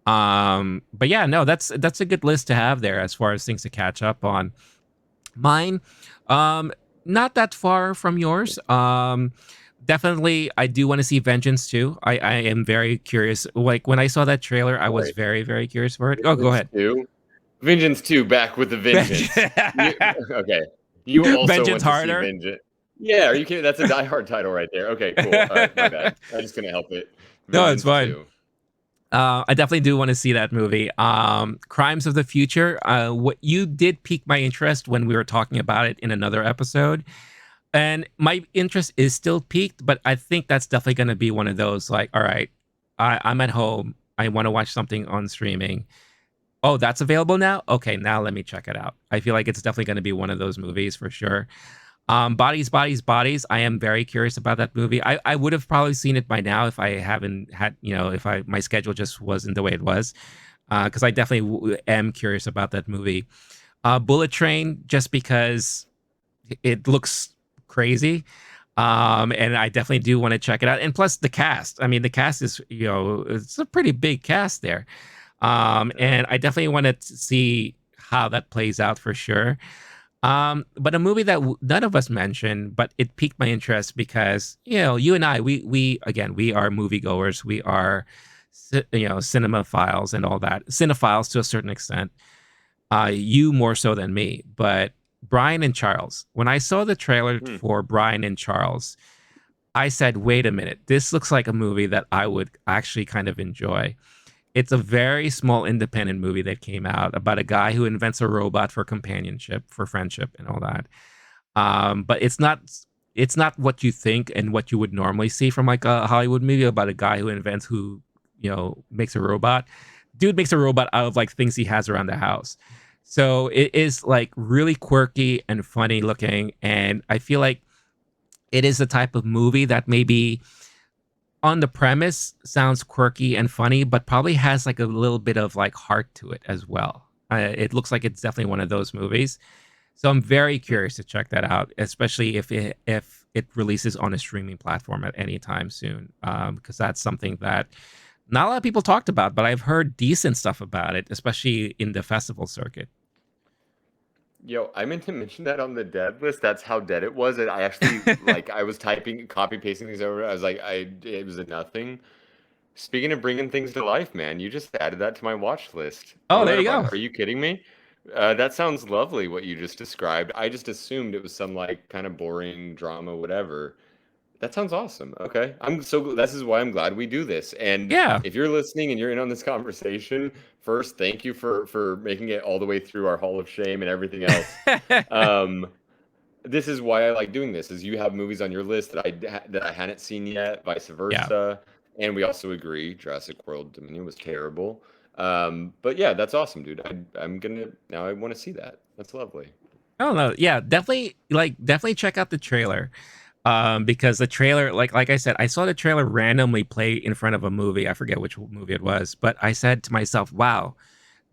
But yeah, no, that's a good list to have there as far as things to catch up on. Mine, um, not that far from yours. Definitely, I do want to see Vengeance too. I am very curious. Like when I saw that trailer, I was Right. very, very curious for it. Oh, go Vengeance ahead. 2. Vengeance 2 back with the vengeance. You, okay. You also Vengeance want to see harder. Vengeance. Yeah, are you kidding? That's a Die Hard title right there. Okay, cool. All right, my bad. I just couldn't help it. No, it's Vengeance fine. 2. I definitely do want to see that movie. Crimes of the Future. What you did pique my interest when we were talking about it in another episode, and my interest is still piqued. But I think that's definitely going to be one of those like, all right, I'm at home. I want to watch something on streaming. Oh, that's available now. Okay, now let me check it out. I feel like it's definitely going to be one of those movies for sure. Bodies, Bodies, Bodies. I am very curious about that movie. I would have probably seen it by now if I haven't had, if I my schedule just wasn't the way it was. Because I definitely am curious about that movie. Bullet Train, just because it looks crazy. And I definitely do want to check it out. And plus the cast. I mean, the cast is, it's a pretty big cast there. And I definitely want to see how that plays out for sure. But a movie that none of us mentioned, but it piqued my interest because you and I, we again, we are moviegoers, we are, cinema files and all that, cinephiles to a certain extent. You more so than me, but Brian and Charles. When I saw the trailer Hmm. for Brian and Charles, I said, "Wait a minute, this looks like a movie that I would actually kind of enjoy." It's a very small independent movie that came out about a guy who invents a robot for companionship, for friendship, and all that. But it's not what you think and what you would normally see from like a Hollywood movie about a guy who makes a robot. Dude makes a robot out of like things he has around the house. So it is like really quirky and funny looking, and I feel like it is the type of movie that maybe on the premise sounds quirky and funny, but probably has like a little bit of like heart to it as well. It looks like it's definitely one of those movies. So I'm very curious to check that out, especially if it releases on a streaming platform at any time soon, because that's something that not a lot of people talked about, but I've heard decent stuff about it, especially in the festival circuit. Yo, I meant to mention that on the dead list. That's how dead it was. And I actually like I was typing, copy pasting things over. I was like, it was a nothing. Speaking of bringing things to life, man, you just added that to my watch list Oh, on there you go. Letterboxd. Are you kidding me? That sounds lovely. What you just described. I just assumed it was some like kind of boring drama, whatever. That sounds awesome. Okay. This is why I'm glad we do this. And Yeah. if you're listening and you're in on this conversation, first, thank you for making it all the way through our Hall of Shame and everything else. Um, this is why I like doing this is you have movies on your list that I hadn't seen yet, vice Yeah. versa. And we also agree Jurassic World Dominion was terrible. But yeah, that's awesome, dude. I'm gonna now I want to see that. That's lovely. Oh no, yeah, definitely check out the trailer. Because the trailer, like I said, I saw the trailer randomly play in front of a movie. I forget which movie it was, but I said to myself, "Wow,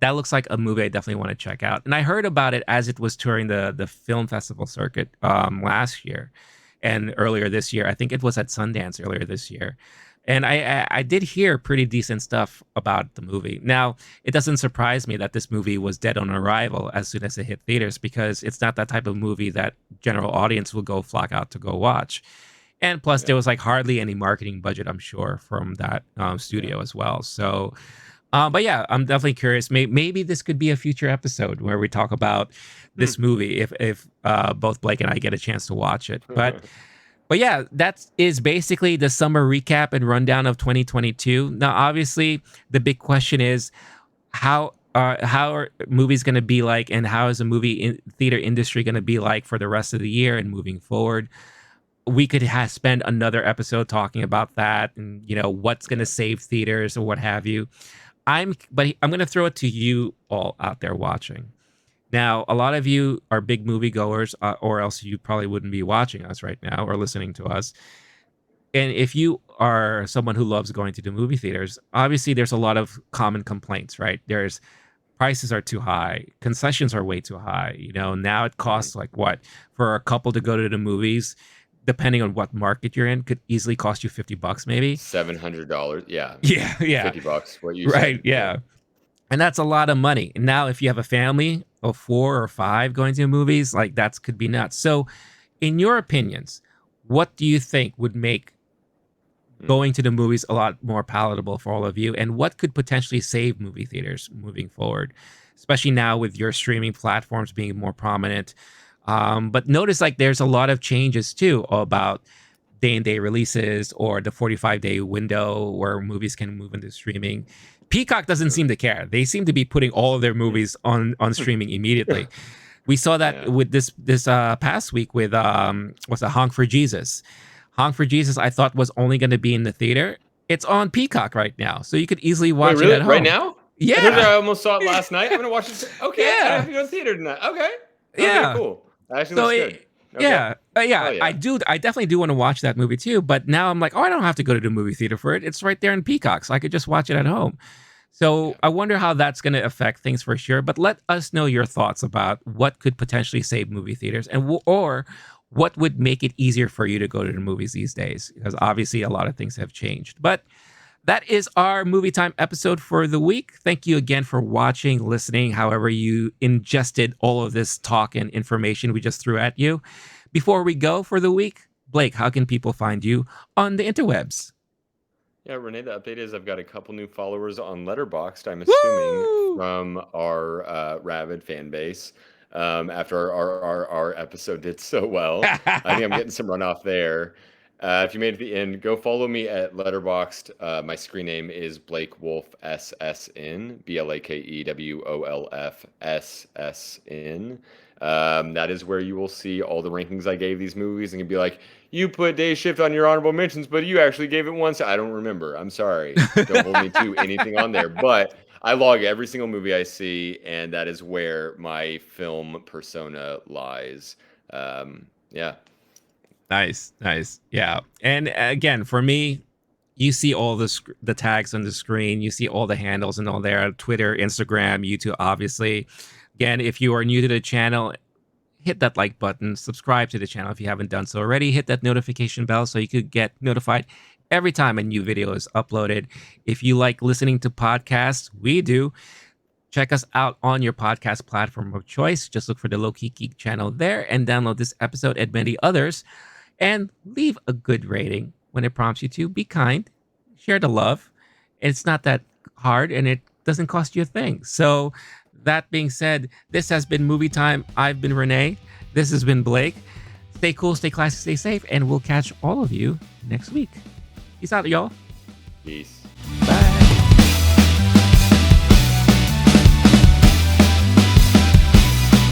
that looks like a movie I definitely want to check out." And I heard about it as it was touring the film festival circuit last year and earlier this year. I think it was at Sundance earlier this year. And I did hear pretty decent stuff about the movie. Now, it doesn't surprise me that this movie was dead on arrival as soon as it hit theaters because it's not that type of movie that general audience will go flock out to go watch. And plus, Yeah. there was like hardly any marketing budget, I'm sure, from that Yeah. studio as well. So, but yeah, I'm definitely curious. Maybe this could be a future episode where we talk about Hmm. this movie if both Blake and I get a chance to watch it. But yeah, that is basically the summer recap and rundown of 2022. Now, obviously, the big question is how are movies going to be like, and how is the theater industry going to be like for the rest of the year and moving forward? We could spend another episode talking about that, and what's going to Yeah. save theaters or what have you. But I'm going to throw it to you all out there watching. Now, a lot of you are big moviegoers, or else you probably wouldn't be watching us right now or listening to us. And if you are someone who loves going to the movie theaters, obviously there's a lot of common complaints, right? There's prices are too high, concessions are way too high. Now it Mhm. costs like what for a couple to go to the movies, depending on what market you're in, could easily cost you $50 maybe. $700. Yeah. Yeah, yeah, $50. What you right, said. Yeah. yeah. And that's a lot of money. And now if you have a family of 4 or 5 going to movies, like that could be nuts. So, in your opinions, what do you think would make Mm. going to the movies a lot more palatable for all of you? And what could potentially save movie theaters moving forward, especially now with your streaming platforms being more prominent? But notice like there's a lot of changes too about day and day releases or the 45-day window where movies can move into streaming. Peacock doesn't True. seem to care. They seem to be putting all of their movies on streaming immediately. We saw that Yeah. with this past week with what's a Honk for Jesus. Honk for Jesus I thought was only going to be in the theater. It's on Peacock right now. So you could easily Wait, watch it really? at Right home. now? I told you Yeah. I almost saw it last night. I'm gonna watch it. Okay, I don't have Yeah. to go to the theater tonight. Okay. Okay, Yeah. cool. That actually So looks good. Okay. yeah, yeah, Hell I yeah. do. I definitely do want to watch that movie too. But now I'm like, oh, I don't have to go to the movie theater for it. It's right there in Peacock, so I could just watch it at home. So Yeah. I wonder how that's going to affect things for sure. But let us know your thoughts about what could potentially save movie theaters, and or what would make it easier for you to go to the movies these days, because obviously a lot of things have changed. But that is our movie time episode for the week. Thank you again for watching, listening, however you ingested all of this talk and information we just threw at you. Before we go for the week, Blake, how can people find you on the interwebs? Yeah, Renee, the update is I've got a couple new followers on Letterboxd, I'm assuming, Woo! from our rabid fan base. After our episode did so well, I think I'm getting some runoff there. If you made it to the end, go follow me at Letterboxd. My screen name is Blake Wolf SSN, BlakeWolfSSN. That is where you will see all the rankings I gave these movies, and you'll be like, you put Day Shift on your honorable mentions, but you actually gave it once. I don't remember. I'm sorry. Don't hold me to anything on there. But I log every single movie I see, and that is where my film persona lies. Yeah. Nice, nice. Yeah. And again, for me, you see all the tags on the screen, you see all the handles and all there, Twitter, Instagram, YouTube, obviously. Again, if you are new to the channel, hit that like button, subscribe to the channel if you haven't done so already, hit that notification bell so you could get notified every time a new video is uploaded. If you like listening to podcasts, we do. Check us out on your podcast platform of choice. Just look for the Low-Key Geek channel there and download this episode and many others. And leave a good rating when it prompts you to. Be kind, share the love. It's not that hard and it doesn't cost you a thing. So, that being said, this has been Movie Time. I've been Rene. This has been Blake. Stay cool, stay classy, stay safe, and we'll catch all of you next week. Peace out, y'all. Peace.